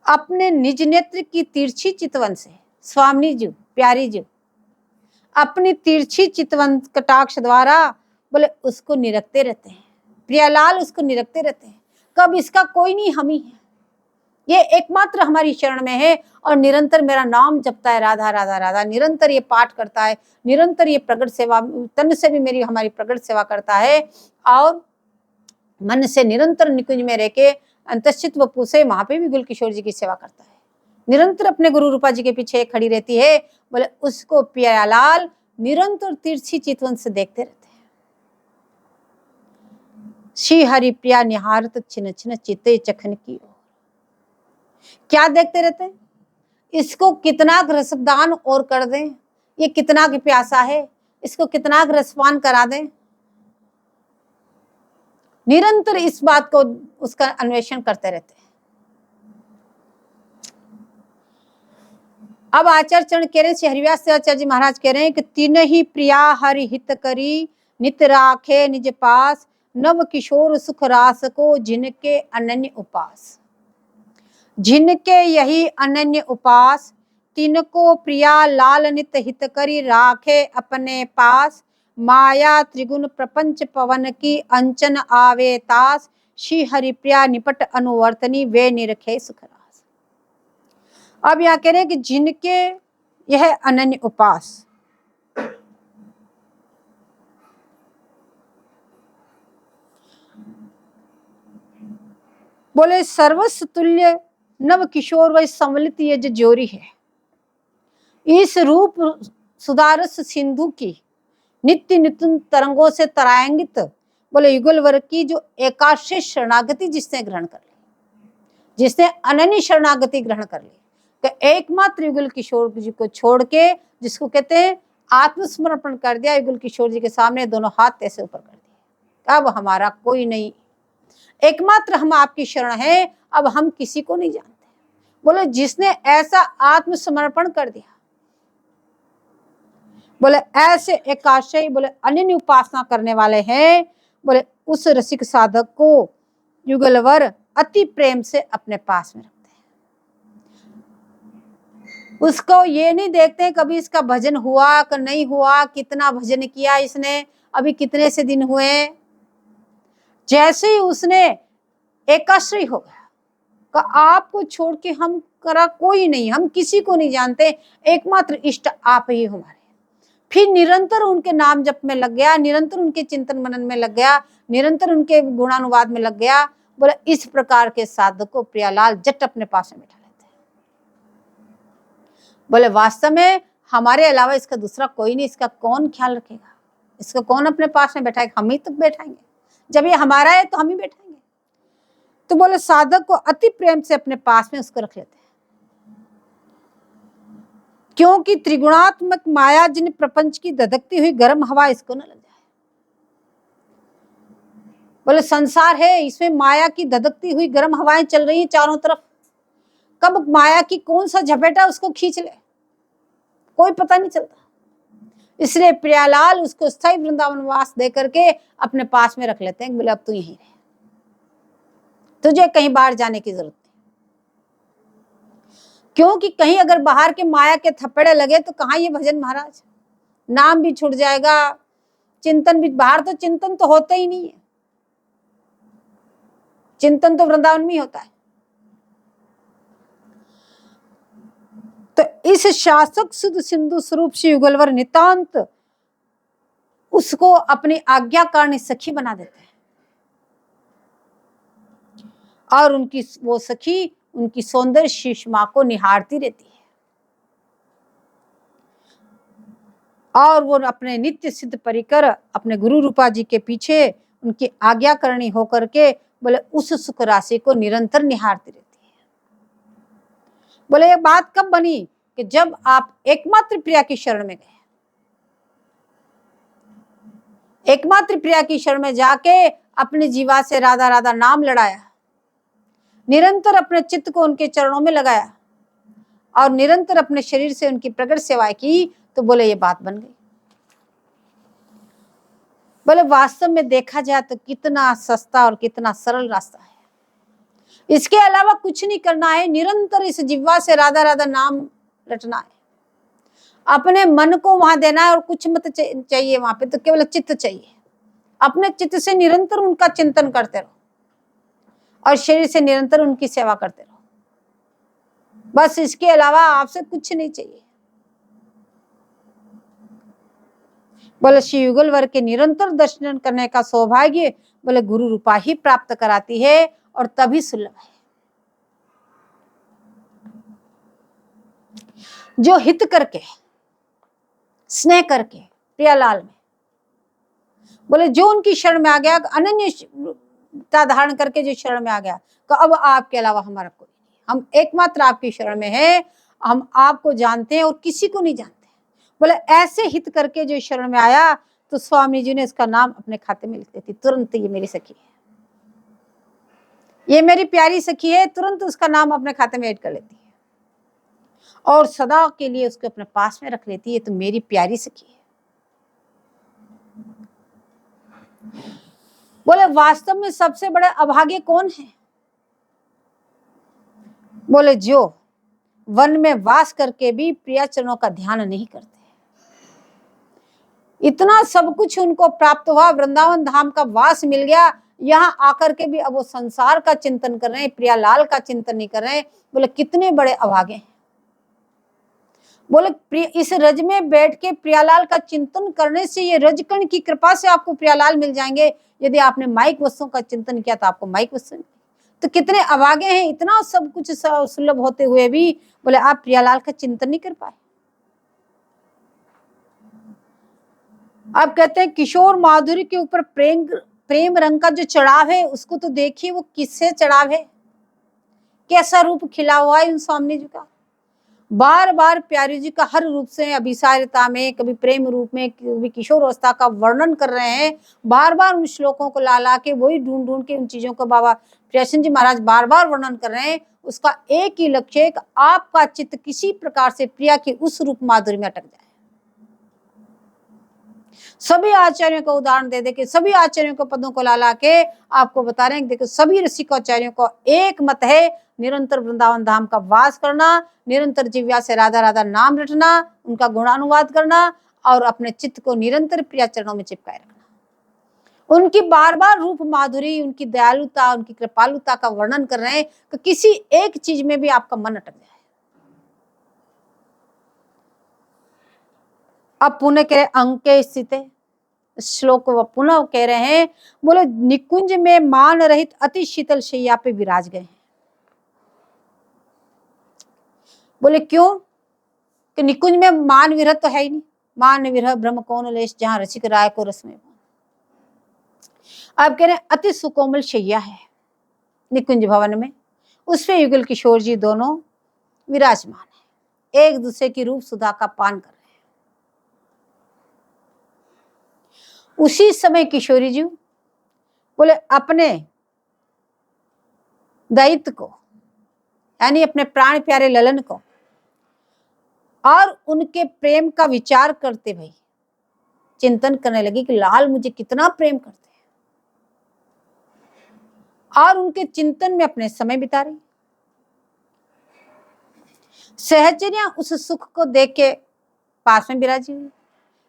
अपने निज नेत्र की तिरछी चितवन से, स्वामी जी प्यारी जी अपनी तिरछी चितवन कटाक्ष द्वारा बोले उसको निरखते रहते हैं, प्रियालाल उसको निरखते रहते हैं, कब इसका कोई नहीं, हम ही है, ये एकमात्र हमारी शरण में है और निरंतर मेरा नाम जपता है राधा राधा राधा, निरंतर ये पाठ करता है, निरंतर ये प्रगट सेवा, तन से भी मेरी हमारी प्रगट सेवा करता है और मन से निरंतर निकुंज में रह के अंतश्चित वपु से वहां पे भी युगल किशोर जी की सेवा करता है, निरंतर अपने गुरु रूपा जी के पीछे खड़ी रहती है। बोले उसको प्यालाल निरंतर तिरछी चितवन से देखते रहते हैं, श्री हरि प्रिया निहारत छिन छिन चिते चखन की ओर। क्या देखते रहते हैं, इसको कितना रसदान और कर दें, ये कितना प्यासा है, इसको कितना रसपान करा दें, निरंतर इस बात को उसका अन्वेषण करते रहते हैं। अब आचार्य चरण कह रहे हैं, हरिव्यास आचार्य जी महाराज कह रहे हैं कि तीन ही प्रिया हरि हित करी, नित राखे निज पास, नव किशोर सुख रास को जिनके अनन्य उपास। जिनके यही अनन्य उपास, तिनको प्रिया लाल नित हित करी, राखे अपने पास। माया त्रिगुण प्रपंच पवन की, अंचन आवे तास। श्री हरिप्रिया निपट अनुवर्तनी, वे निरखे सुख रास। अब यहाँ कह रहे हैं कि जिनके यह अनन्य उपास, बोले सर्वस्व तुल्य नव किशोर वही संवलित ये जो जोरी है, इस रूप सुधारस सिंधु की नित्य नित्य तरंगों से तरांगित, बोले युगल वर्ग की जो एकाश्य शरणागति जिसने ग्रहण कर ली, जिसने अनन्य शरणागति ग्रहण कर ली, कि एकमात्र युगल किशोर जी को छोड़ के, जिसको कहते हैं आत्मसमर्पण कर दिया, युगल किशोर जी के सामने दोनों हाथ ऐसे ऊपर कर दिए, अब हमारा कोई नहीं, एकमात्र हम आपकी शरण है, अब हम किसी को नहीं जानते। बोले जिसने ऐसा आत्मसमर्पण कर दिया, बोले ऐसे एकाशय, बोले अनन्य उपासना करने वाले हैं, बोले उस रसिक साधक को युगलवर अति प्रेम से अपने पास में रखते हैं। उसको ये नहीं देखते कभी इसका भजन हुआ कि नहीं हुआ, कितना भजन किया इसने, अभी कितने से दिन हुए। जैसे ही उसने एकाश्रय हो गया कि आपको छोड़ के हम करा कोई नहीं, हम किसी को नहीं जानते, एकमात्र इष्ट आप ही हमारे, फिर निरंतर उनके नाम जप में लग गया, निरंतर उनके चिंतन मनन में लग गया, निरंतर उनके गुणानुवाद में लग गया। बोले इस प्रकार के साधक को प्रियालाल जट अपने पास में बैठा लेते हैं। बोले वास्तव में हमारे अलावा इसका दूसरा कोई नहीं, इसका कौन ख्याल रखेगा, इसको कौन अपने पास में बैठाएगा, हम ही तो बैठाएंगे, जब ये हमारा है तो हम ही बैठाएंगे। तो बोले साधक को अति प्रेम से अपने पास में उसको रख लेते हैं, क्योंकि त्रिगुणात्मक माया जिन प्रपंच की धधकती हुई गर्म हवा इसको न लग जाए। बोले संसार है, इसमें माया की धधकती हुई गर्म हवाएं चल रही हैं चारों तरफ, कब माया की कौन सा झपेटा उसको खींच ले कोई पता नहीं चलता। इसलिए प्रियालाल उसको स्थायी वृंदावन वास दे करके अपने पास में रख लेते हैं। बोले अब तू यहीं रहे, तुझे कहीं बाहर जाने की जरूरत नहीं, क्योंकि कहीं अगर बाहर के माया के थप्पड़े लगे तो कहाँ ये भजन महाराज, नाम भी छूट जाएगा, चिंतन भी, बाहर तो चिंतन तो होता ही नहीं है, चिंतन तो वृंदावन में ही होता है। तो इस शासक शुद्ध सिंधु स्वरूप से युगलवर नितांत उसको अपनी आज्ञाकारिणी सखी बना देते हैं, और उनकी वो सखी उनकी सौंदर्य शीशमा को निहारती रहती है, और वो अपने नित्य सिद्ध परिकर अपने गुरु रूपा जी के पीछे उनकी आज्ञाकारिणी होकर के बोले उस सुख राशि को निरंतर निहारती रहती है। बोले ये बात कब बनी कि जब आप एकमात्र प्रिया की शरण में गए, एकमात्र प्रिया की शरण में जाके अपने जीवा से राधा राधा नाम लड़ाया, निरंतर अपने चित्त को उनके चरणों में लगाया, और निरंतर अपने शरीर से उनकी प्रकट सेवा की, तो बोले ये बात बन गई। बोले वास्तव में देखा जाए तो कितना सस्ता और कितना सरल रास्ता है, इसके अलावा कुछ नहीं करना है, निरंतर इस जिह्वा से राधा राधा नाम रटना है, अपने मन को वहां देना है, और कुछ मत चाहिए वहां पे, तो केवल चित्त चाहिए। अपने चित्त से निरंतर उनका चिंतन करते रहो, और शरीर से निरंतर उनकी सेवा करते रहो, बस इसके अलावा आपसे कुछ नहीं चाहिए। बोले श्री युगलवर के निरंतर दर्शन करने का सौभाग्य बोले गुरु रूपा ही प्राप्त कराती है, और तभी सुलभ है। जो हित करके स्नेह करके प्रियालाल में बोले जो उनकी शरण में आ गया, अनन्यता धारण करके जो शरण में आ गया, तो अब आपके अलावा हमारा कोई नहीं, हम एकमात्र आपकी शरण में है, हम आपको जानते हैं और किसी को नहीं जानते। बोले ऐसे हित करके जो शरण में आया, तो स्वामी जी ने इसका नाम अपने खाते में लिख देती तुरंत, ये मेरी सखी है, ये मेरी प्यारी सखी है, तुरंत उसका नाम अपने खाते में ऐड कर लेती है। और सदा के लिए उसको अपने पास में रख लेती है। तो मेरी प्यारी सखी है। बोले वास्तव में सबसे बड़े अभागे कौन है? बोले जो वन में वास करके भी प्रियचरणों का ध्यान नहीं करते। इतना सब कुछ उनको प्राप्त हुआ, वृंदावन धाम का वास मिल गया, यहाँ आकर के भी अब वो संसार का चिंतन कर रहे हैं, प्रियालाल का चिंतन नहीं कर रहे हैं। बोले कितने बड़े अभागे हैं। बोले इस रज में बैठ के प्रियालाल का चिंतन करने से, ये रजकण की कृपा से आपको प्रियालाल मिल जाएंगे। यदि आपने माइक वस्तुओं का चिंतन किया तो आपको माइक वस्तु। तो कितने अभागे हैं, इतना सब कुछ सुलभ होते हुए भी बोले आप प्रियालाल का चिंतन नहीं कर पाए। आप कहते हैं किशोर माधुरी के ऊपर प्रेम रंग का जो चढ़ाव है, उसको तो देखिए वो किससे चढ़ाव है, कैसा रूप खिला हुआ है उन स्वामी जी का। बार बार प्यारी जी का हर रूप से अभिसारिता में, कभी प्रेम रूप में, कभी किशोर अवस्था का वर्णन कर रहे हैं। बार बार उन श्लोकों को ला के वही ढूंढ ढूंढ के उन चीजों को बाबा प्रियदर्शन जी महाराज बार बार वर्णन कर रहे हैं। उसका एक ही लक्ष्य है कि आपका चित्त किसी प्रकार से प्रिया की उस रूप माधुरी में अटक जाए। सभी आचार्यों को उदाहरण दे के, सभी आचार्यों को पदों को ला के आपको बता रहे हैं। देखो सभी रसिकाचार्यों को एक मत है, निरंतर वृंदावन धाम का वास करना, निरंतर जिव्या से राधा राधा नाम रटना, उनका गुणानुवाद करना और अपने चित्त को निरंतर प्रिया चरणों में चिपकाए रखना। उनकी बार बार रूप माधुरी, उनकी दयालुता, उनकी कृपालुता का वर्णन कर रहे हैं कि किसी एक चीज में भी आपका मन अटक जाए। अब पुनः कह रहे अंके स्थित श्लोक को पुनः कह रहे हैं। बोले निकुंज में मान रहित अति शीतल शैया पे विराज गए हैं। बोले क्यों? कि निकुंज में मान विरह तो है ही नहीं। मान विरह ब्रह्म कौन लेश, जहां रसिक राय को रस में। आप कह रहे हैं अति सुकोमल शैया है निकुंज भवन में, उसपे युगल किशोर जी दोनों विराजमान है, एक दूसरे की रूप सुधा का पान कर रहे हैं। उसी समय किशोरी जी बोले अपने दैत्य को, यानी अपने प्राण प्यारे ललन को, और उनके प्रेम का विचार करते भाई चिंतन करने लगी कि लाल मुझे कितना प्रेम करते हैं, और उनके चिंतन में अपने समय बिता रही। सहचर्या उस सुख को देख के पास में विराजी हुई,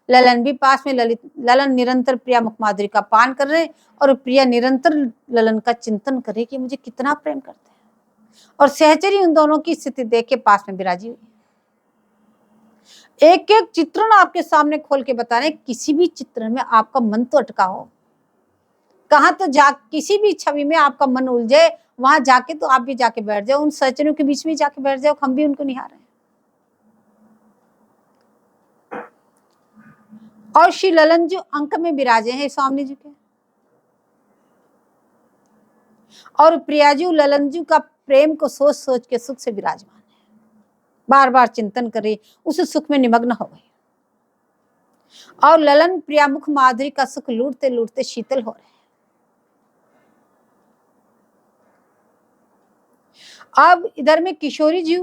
ललन भी पास में। ललन निरंतर प्रिया मुख माधुरी का पान कर रहे, और प्रिया निरंतर ललन का चिंतन करे कि मुझे कितना प्रेम करते हैं, और सहचरी उन दोनों की स्थिति देख के पास में विराजी हुई। एक एक चित्रण आपके सामने खोल के बता रहे हैं। किसी भी चित्रण में आपका मन तो अटका हो, कहाँ तो किसी भी छवि में आपका मन उलझे, वहां जाके तो आप भी जाके बैठ जाओ, उन सहचरियों के बीच में जाके बैठ जाओ, हम भी उनको निहार रहे हैं। और श्री ललन जी अंक में विराजे हैं स्वामी जी के, और प्रिया जी ललन जी का प्रेम को सोच सोच के सुख से विराजमान है, बार बार चिंतन करे, उस सुख में निमग्न हो गई। और ललन प्रिया मुख माधुरी का सुख लूटते लूटते शीतल हो रहे हैं। अब इधर में किशोरी जी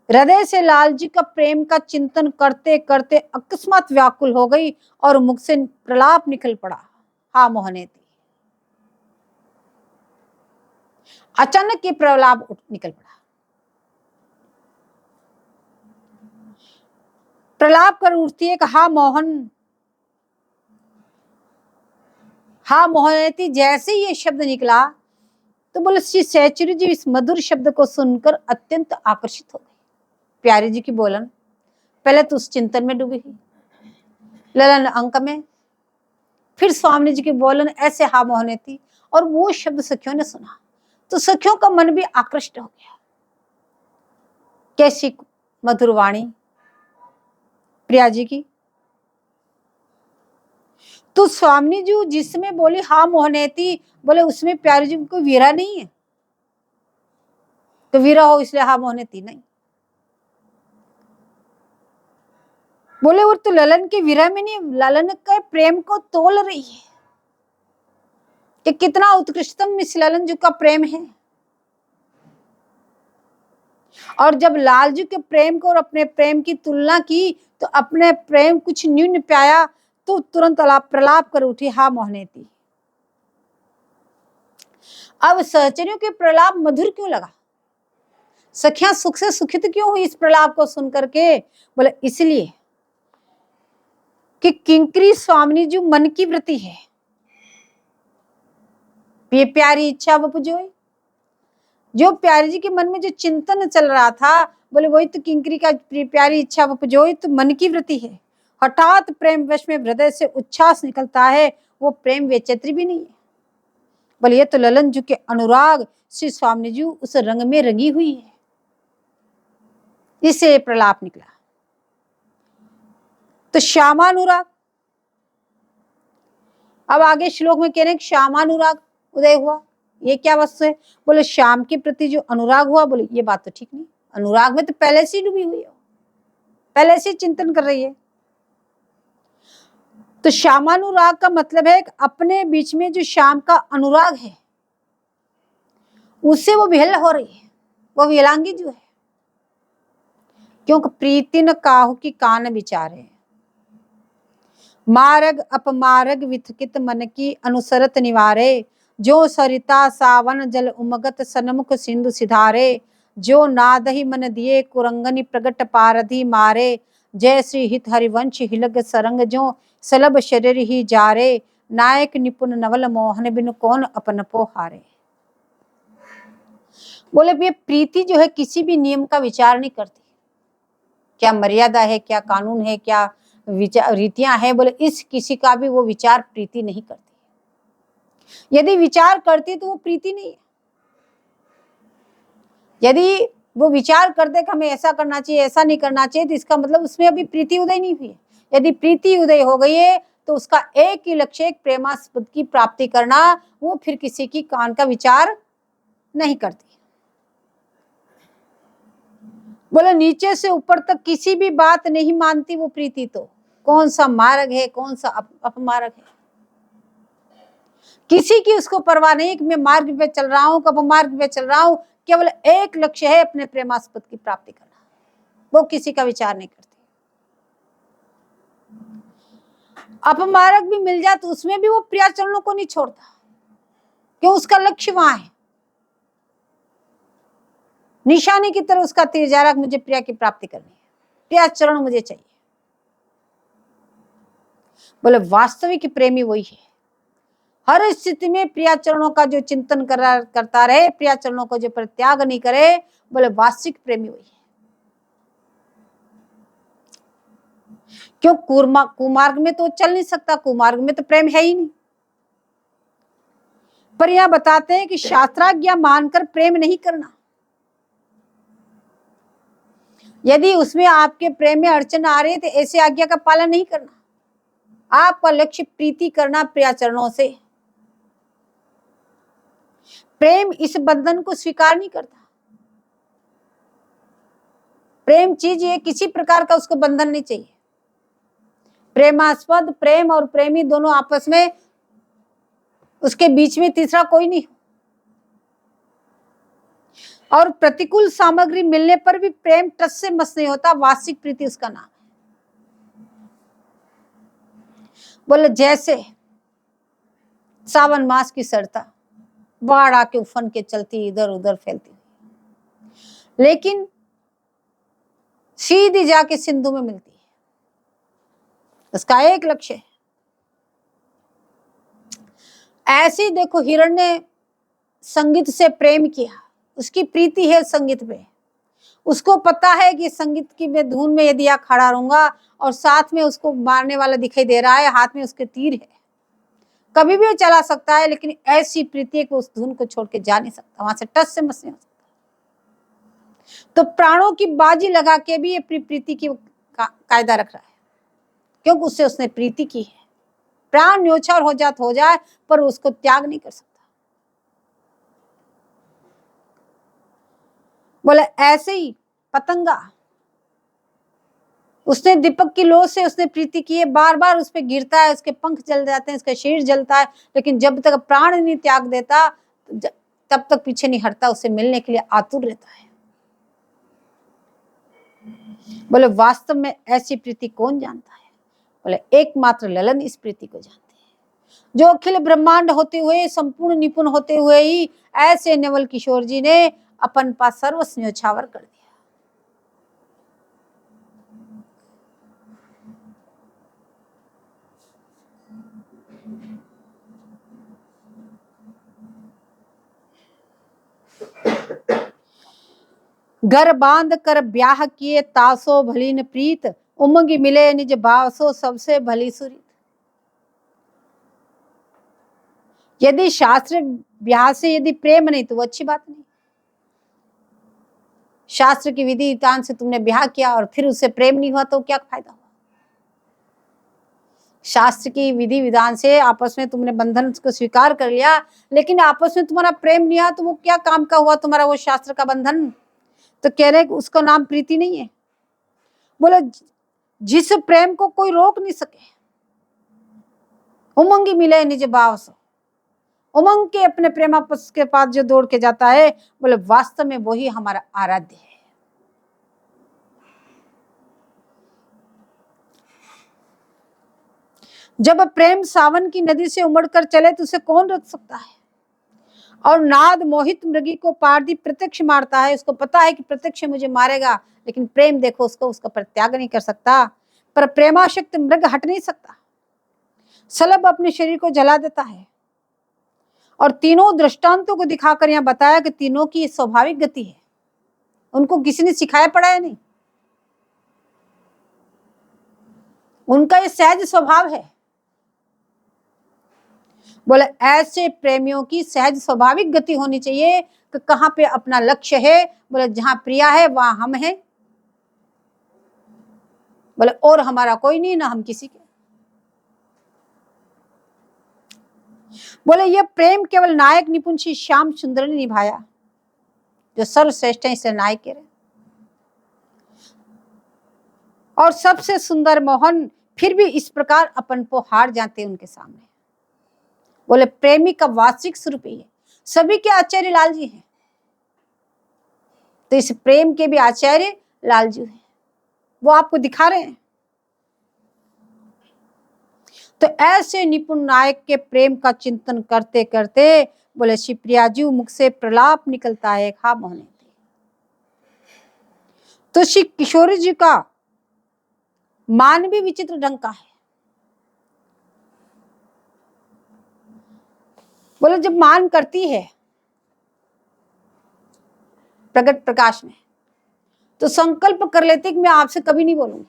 हृदय से लाल जी का प्रेम का चिंतन करते करते अकस्मात व्याकुल हो गई, और मुख से प्रलाप निकल पड़ा, हा मोहनेती। अचानक ये प्रलाप निकल पड़ा। प्रलाप कर उठती है कि हा मोहन, हा मोहनेती। जैसे ये शब्द निकला तो बोले श्री सहचरी जी इस मधुर शब्द को सुनकर अत्यंत आकर्षित हो गई। प्यारी जी की बोलन पहले तो उस चिंतन में डूबी हुई, ललन अंक में, फिर स्वामी जी की बोलन ऐसे हा मोहनेती, और वो शब्द सखियों ने सुना तो सखियों का मन भी आकृष्ट हो गया। कैसी मधुर वाणी प्रिया जी की। तो स्वामी जी जिसमें बोली हा मोहनेती, बोले उसमें प्यारी जी को वीरा नहीं है, तो वीरा हो इसलिए हा मोहनेती नहीं। बोले वो तो ललन के विरह में नहीं, ललन के प्रेम को तोल रही है कि कितना उत्कृष्टतम इस ललन जी का प्रेम है। और जब लालजू के प्रेम को और अपने प्रेम की तुलना की तो अपने प्रेम कुछ न्यून पाया तो तुरंत प्रलाप कर उठी, हा मोहनेती। अब सहचरियों के प्रलाप मधुर क्यों लगा, सखियां सुख से सुखित क्यों हुई इस प्रलाप को सुन करके? बोले इसलिए कि किंकरी स्वामिनी जो मन की वृत्ति है, ये प्यारी इच्छा बपुजोई, जो प्यारी जी के मन में जो चिंतन चल रहा था, बोले वही तो किंकरी का प्यारी इच्छा बपुजोई तो मन की वृत्ति है। हठात प्रेम वश में हृदय से उच्छ्वास निकलता है, वो प्रेम वेचत्री भी नहीं है। बोले ये तो ललन जी के अनुराग श्री स्वामी जी उस रंग में रंगी हुई है, इससे प्रलाप निकला। तो श्यामानुराग, अब आगे श्लोक में कह रहे हैं श्यामानुराग उदय हुआ, ये क्या वस्तु है? बोले श्याम के प्रति जो अनुराग हुआ, बोले ये बात तो ठीक नहीं, अनुराग में तो पहले से डूबी हुई है, पहले से चिंतन कर रही है। तो श्यामानुराग का मतलब है अपने बीच में जो श्याम का अनुराग है उससे वो विहल हो रही है, वो विहलांगी जो है, क्योंकि प्रीति न काहू की कान विचारे, मार्ग अपमार्ग विथकित मन की अनुसरत निवारे, जो सरिता सावन जल उमगत सन्मुख सिंधु सिधारे, जो नादही मन दिए कुरंगनी प्रगट पारधी मारे, जय श्री हित हरिवंश हिलग सरंग जो सलब शरीर ही जारे, नायक निपुण नवल मोहन बिन कौन अपन पो हारे। बोले ये प्रीति जो है किसी भी नियम का विचार नहीं करती, क्या मर्यादा है, क्या कानून है, क्या विचार रीतियां हैं, बोले इस किसी का भी वो विचार प्रीति नहीं करती। यदि विचार करती तो वो प्रीति नहीं है। यदि वो विचार करते कि हमें ऐसा करना चाहिए, ऐसा नहीं करना चाहिए, तो इसका मतलब उसमें अभी प्रीति उदय नहीं हुई है। यदि प्रीति उदय हो गई है तो उसका एक ही लक्ष्य एक प्रेमास्पद की प्राप्ति करना, वो फिर किसी की कान का विचार नहीं करती। बोले नीचे से ऊपर तक किसी भी बात नहीं मानती वो प्रीति, तो कौन सा मार्ग है कौन सा अपमार्ग है, किसी की उसको परवाह नहीं कि मैं मार्ग पे चल रहा हूं कब मार्ग पे चल रहा हूं, केवल एक लक्ष्य है अपने प्रेमास्पद की प्राप्ति करना, वो किसी का विचार नहीं करती। अपमार्ग भी मिल जाए तो उसमें भी वो प्रियाचरणों को नहीं छोड़ता, क्यों? उसका लक्ष्य वहां है, निशाने की तरह उसका तीर जा रहा, मुझे प्रिया की प्राप्ति करनी है, प्रियाचरण मुझे चाहिए। बोले वास्तविक प्रेमी वही है, हर स्थिति में प्रियाचरणों का जो चिंतन करता रहे, प्रियाचरणों को जो परित्याग नहीं करे, बोले वास्तविक प्रेमी वही है। क्यों? कुमार्ग में तो चल नहीं सकता, कुमार्ग में तो प्रेम है ही नहीं। पर यह बताते हैं कि शास्त्राज्ञा मानकर प्रेम नहीं करना, यदि उसमें आपके प्रेम में अड़चन आ रही है तो ऐसे आज्ञा का पालन नहीं करना, आपका लक्ष्य प्रीति करना प्रियाचरणों से। प्रेम इस बंधन को स्वीकार नहीं करता, प्रेम चीज ये किसी प्रकार का उसको बंधन नहीं चाहिए। प्रेमास्पद प्रेम और प्रेमी दोनों आपस में, उसके बीच में तीसरा कोई नहीं। और प्रतिकूल सामग्री मिलने पर भी प्रेम टस से मस नहीं होता, वास्तविक प्रीति उसका नाम है। बोले जैसे सावन मास की सरता बाढ़ आके उफन के चलती इधर उधर फैलती, लेकिन सीधी जाके सिंधु में मिलती है, उसका एक लक्ष्य है। ऐसे ही देखो हिरण ने संगीत से प्रेम किया, उसकी प्रीति है संगीत पे, उसको पता है कि संगीत की मैं धुन में यदि यहाँ खड़ा रहूंगा और साथ में उसको मारने वाला दिखाई दे रहा है, हाथ में उसके तीर है, कभी भी चला सकता है, लेकिन ऐसी प्रीति को उस धुन को छोड़ के जा नहीं सकता, वहां से टच से मस नहीं हो सकता। तो प्राणों की बाजी लगा के भी अपनी प्रीति की कायदा रख रहा है, क्योंकि उससे उसने प्रीति की है। प्राण न्योछावर हो जाए पर उसको त्याग नहीं कर सकता। बोले ऐसे ही पतंगा, उसने दीपक की लो से उसने प्रीति की है, बार बार उस पर गिरता है, उसके पंख जल जाते हैं, उसका शरीर जलता है, लेकिन जब तक प्राण नहीं त्याग देता तब तक पीछे नहीं हटता, उसे मिलने के लिए आतुर रहता है। बोले वास्तव में ऐसी प्रीति कौन जानता है? बोले एकमात्र ललन इस प्रीति को जानते हैं, जो अखिल ब्रह्मांड होते हुए, संपूर्ण निपुण होते हुए ही ऐसे नवल किशोर जी ने अपन पास सर्वस्व न्योछावर कर दिया। घर बांध कर ब्याह किए तासो भलीन प्रीत, उमंग मिले निज भाव सो सबसे भली सुरीत। यदि शास्त्र ब्याह से यदि प्रेम नहीं तो वो अच्छी बात नहीं। शास्त्र की विधि विधान से तुमने ब्याह किया और फिर उससे प्रेम नहीं हुआ तो क्या फायदा हुआ? शास्त्र की विधि विधान से आपस में तुमने बंधन को स्वीकार कर लिया, लेकिन आपस में तुम्हारा प्रेम नहीं आया तो वो क्या काम का हुआ तुम्हारा वो शास्त्र का बंधन? तो कह रहे उसका नाम प्रीति नहीं है। बोले जिस प्रेम को कोई रोक नहीं सके, उमंगी मिले निज भाव से, उमंग के अपने प्रेमापस के पास जो दौड़ के जाता है, बोले वास्तव में वही हमारा आराध्य है। जब प्रेम सावन की नदी से उमड़कर चले तो उसे कौन रोक सकता है? और नाद मोहित मृगी को पारदी प्रत्यक्ष मारता है, उसको पता है कि प्रत्यक्ष मुझे मारेगा, लेकिन प्रेम देखो उसको उसका परित्याग नहीं कर सकता। पर प्रेमाशक्त मृग हट नहीं सकता, सलभ अपने शरीर को जला देता है। और तीनों दृष्टांतों को दिखाकर यहाँ बताया कि तीनों की स्वाभाविक गति है, उनको किसी ने सिखाया पढ़ाया नहीं, उनका ये सहज स्वभाव है। बोले ऐसे प्रेमियों की सहज स्वाभाविक गति होनी चाहिए कि कहां पे अपना लक्ष्य है, बोले जहां प्रिया है वहां हम हैं, बोले और हमारा कोई नहीं, ना हम किसी के। बोले ये प्रेम केवल नायक निपुण श्री श्याम सुंदर ने निभाया, जो सर्वश्रेष्ठ है इसे नायक कह रहे। और सबसे सुंदर मोहन फिर भी इस प्रकार अपन को हार जाते उनके सामने। बोले प्रेमी का वास्तविक स्वरूप ही है, सभी के आचार्य लाल जी हैं, तो इस प्रेम के भी आचार्य लाल जी हैं, वो आपको दिखा रहे हैं। तो ऐसे निपुण नायक के प्रेम का चिंतन करते करते बोले श्री प्रिया जी मुख से प्रलाप निकलता है, खा मोहने। तो श्री किशोरी जी का मान भी विचित्र ढंग का है। बोले जब मान करती है प्रगट प्रकाश में, तो संकल्प कर लेती कि मैं आपसे कभी नहीं बोलूंगी,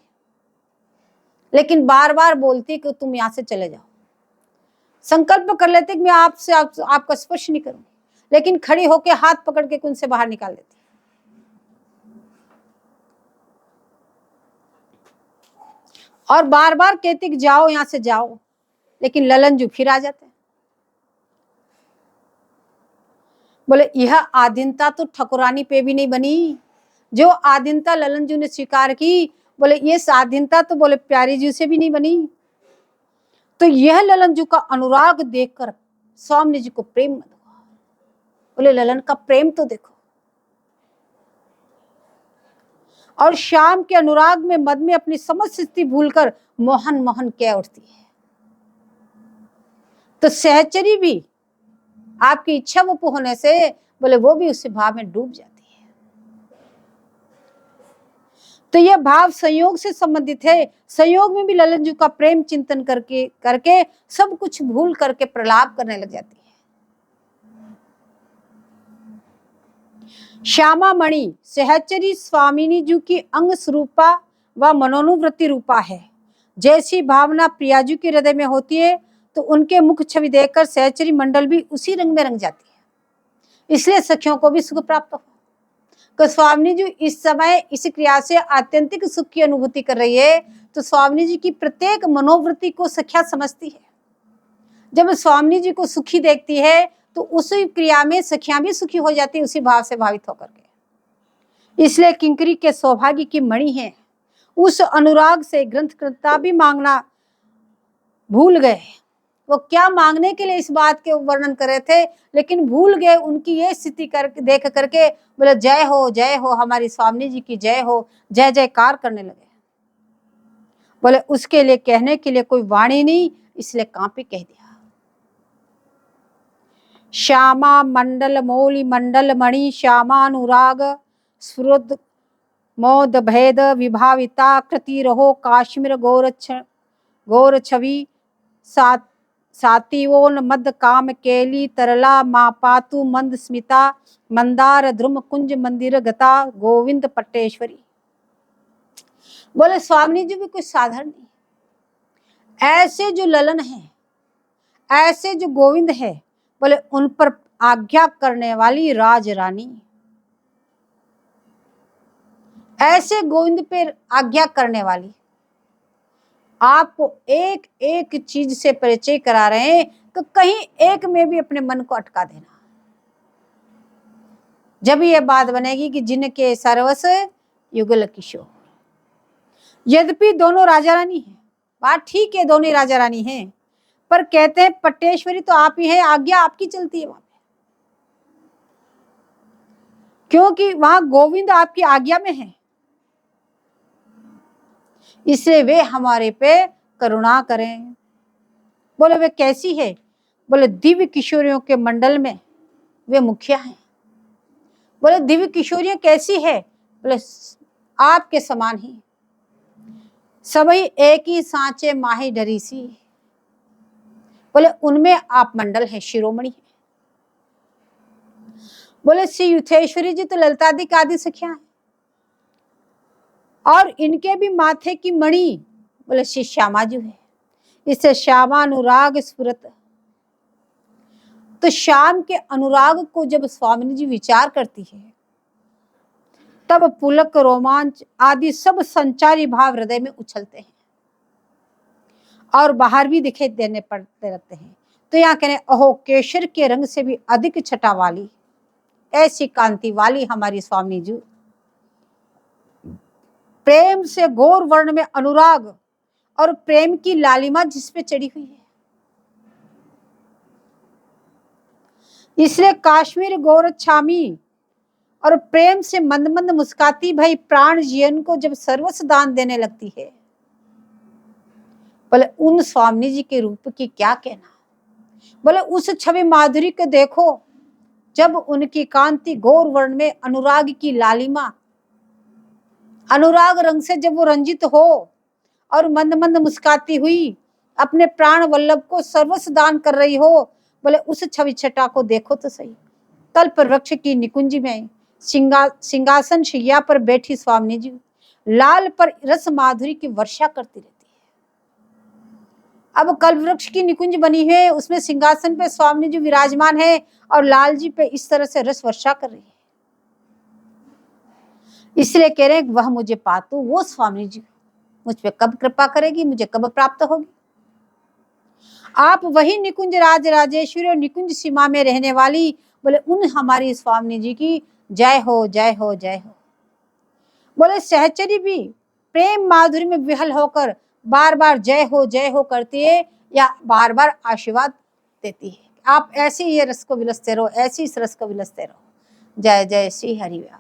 लेकिन बार बार बोलती कि तुम यहां से चले जाओ। संकल्प कर लेते कि मैं आपसे आपका स्पर्श नहीं करूंगी, लेकिन खड़ी होकर हाथ पकड़ के कुंज से बाहर निकाल देती। और बार बार कहती कि जाओ यहां से जाओ, लेकिन ललन जी फिर आ जाते हैं। बोले यह आधीनता तो ठकुरानी पे भी नहीं बनी, जो आधीनता ललन जी ने स्वीकार की, बोले ये स्वाधीनता तो बोले प्यारी जी से भी नहीं बनी। तो यह ललन जी का अनुराग देखकर स्वामी जी को प्रेम मत हुआ। बोले ललन का प्रेम तो देखो। और शाम के अनुराग में मद में अपनी समस्त स्थिति भूलकर मोहन मोहन कह उठती है। तो सहचरी भी आपकी इच्छा वो होने से बोले वो भी उस भाव में डूब जाती है। तो यह भाव संयोग से संबंधित है। संयोग में भी ललन जी का प्रेम चिंतन करके सब कुछ भूल करके प्रलाप करने लग जाती है। श्यामा मणि सहचरी स्वामिनी जी की अंग स्वरूपा व मनोनुवृत्ति रूपा है। जैसी भावना प्रिया जी के हृदय में होती है, तो उनके मुख छवि देखकर सहचरी मंडल भी उसी रंग में रंग जाती है। इसलिए सखियों को भी सुख प्राप्त हो। तो स्वामी जी इस समय इस क्रिया से आत्यंतिक सुख की अनुभूति कर रही है, तो स्वामी जी की प्रत्येक मनोवृत्ति को सखिया समझती है। जब स्वामी जी को सुखी देखती है, तो उसी क्रिया में सखियां भी सुखी हो जाती है, उसी भाव से भावित होकर के। इसलिए किंकरी के सौभाग्य की मणि है। उस अनुराग से ग्रंथकर्ता भी मांगना भूल गए। वो क्या मांगने के लिए इस बात के वर्णन कर रहे थे, लेकिन भूल गए उनकी ये स्थिति देख करके बोले जय हो हमारी स्वामी जी की जय हो, जय जयकार करने लगे। बोले उसके लिए कहने के लिए कोई वाणी नहीं, इसलिए कांपे कह दिया। श्यामा मंडल मौली मंडल मणि श्यामानुराग स्फुरद मोद भेद विभाविता कृति रहो काश्मीर गौर छवि सातिवोन मद काम केली तरला मा पातु मंद स्मिता मंदार ध्रुम कुंज मंदिर गता गोविंद पट्टेश्वरी। बोले स्वामी जी भी कुछ साधारण नहीं, ऐसे जो ललन है, ऐसे जो गोविंद है, बोले उन पर आज्ञा करने वाली राज रानी, ऐसे गोविंद पर आज्ञा करने वाली। आपको एक एक चीज से परिचय करा रहे हैं कि कहीं एक में भी अपने मन को अटका देना, जब ये बात बनेगी कि जिनके सर्वस युगल किशोर। यद्यपि दोनों राजा रानी हैं, बात ठीक है, दोनों राजा रानी हैं, पर कहते हैं पट्टेश्वरी तो आप ही हैं, आज्ञा आपकी चलती है वहां पे, क्योंकि वहां गोविंद आपकी आज्ञा में है, इसलिए वे हमारे पे करुणा करें। बोले वे कैसी है? बोले दिव्य किशोरियों के मंडल में वे मुखिया हैं। बोले दिव्य किशोरियां कैसी है? बोले आपके समान ही, सभी एक ही सांचे माही डरी सी। बोले उनमें आप मंडल है, शिरोमणि है। बोले श्री युथेश्वरी जी तो ललितादिक आदि सखिया है, और इनके भी माथे की मणि बोले श्री श्यामा जी है, इससे श्यामानुराग स्फुरत। तो श्याम के अनुराग को जब स्वामी जी विचार करती है, तब पुलक रोमांच आदि सब संचारी भाव हृदय में उछलते हैं और बाहर भी दिखाई देने पड़ते रहते हैं। तो यहाँ कहने अहो केशर के रंग से भी अधिक छटा वाली, ऐसी कांति वाली हमारी स्वामी जी, प्रेम से गौर वर्ण में अनुराग और प्रेम की लालिमा जिस पे चढ़ी हुई है, इसलिए काश्मीर गौर छामी और प्रेम से मंद मंद मुस्काती भाई प्राण जीवन को जब सर्वस्व दान देने लगती है। बोले उन स्वामी जी के रूप की क्या कहना। बोले उस छवि माधुरी को देखो, जब उनकी कांति गौर वर्ण में अनुराग की लालिमा, अनुराग रंग से जब वो रंजित हो और मंद मंद मुस्काती हुई अपने प्राण वल्लभ को सर्वस्व दान कर रही हो, बोले उस छवि छटा को देखो तो सही। कल्प वृक्ष की निकुंज में सिंहासन शैया पर बैठी स्वामी जी लाल पर रस माधुरी की वर्षा करती रहती है। अब कल्प वृक्ष की निकुंज बनी है, उसमें सिंहासन पे स्वामी जी विराजमान है और लाल जी पे इस तरह से रस वर्षा कर रही है। इसलिए कह रहे हैं वह मुझे पातु, वो स्वामी जी मुझ पे कब कृपा करेगी, मुझे कब प्राप्त होगी। आप वही निकुंज राज राजेश्वरी और निकुंज सीमा में रहने वाली, बोले उन हमारी स्वामी जी की जय हो जय हो जय हो। बोले सहचरी भी प्रेम माधुरी में विहल होकर बार बार जय हो करती है या बार बार आशीर्वाद देती है। आप ऐसे ही ये रस को विलसते रहो, ऐसे इस रस को विलसते रहो। जय जय श्री हरिव्या।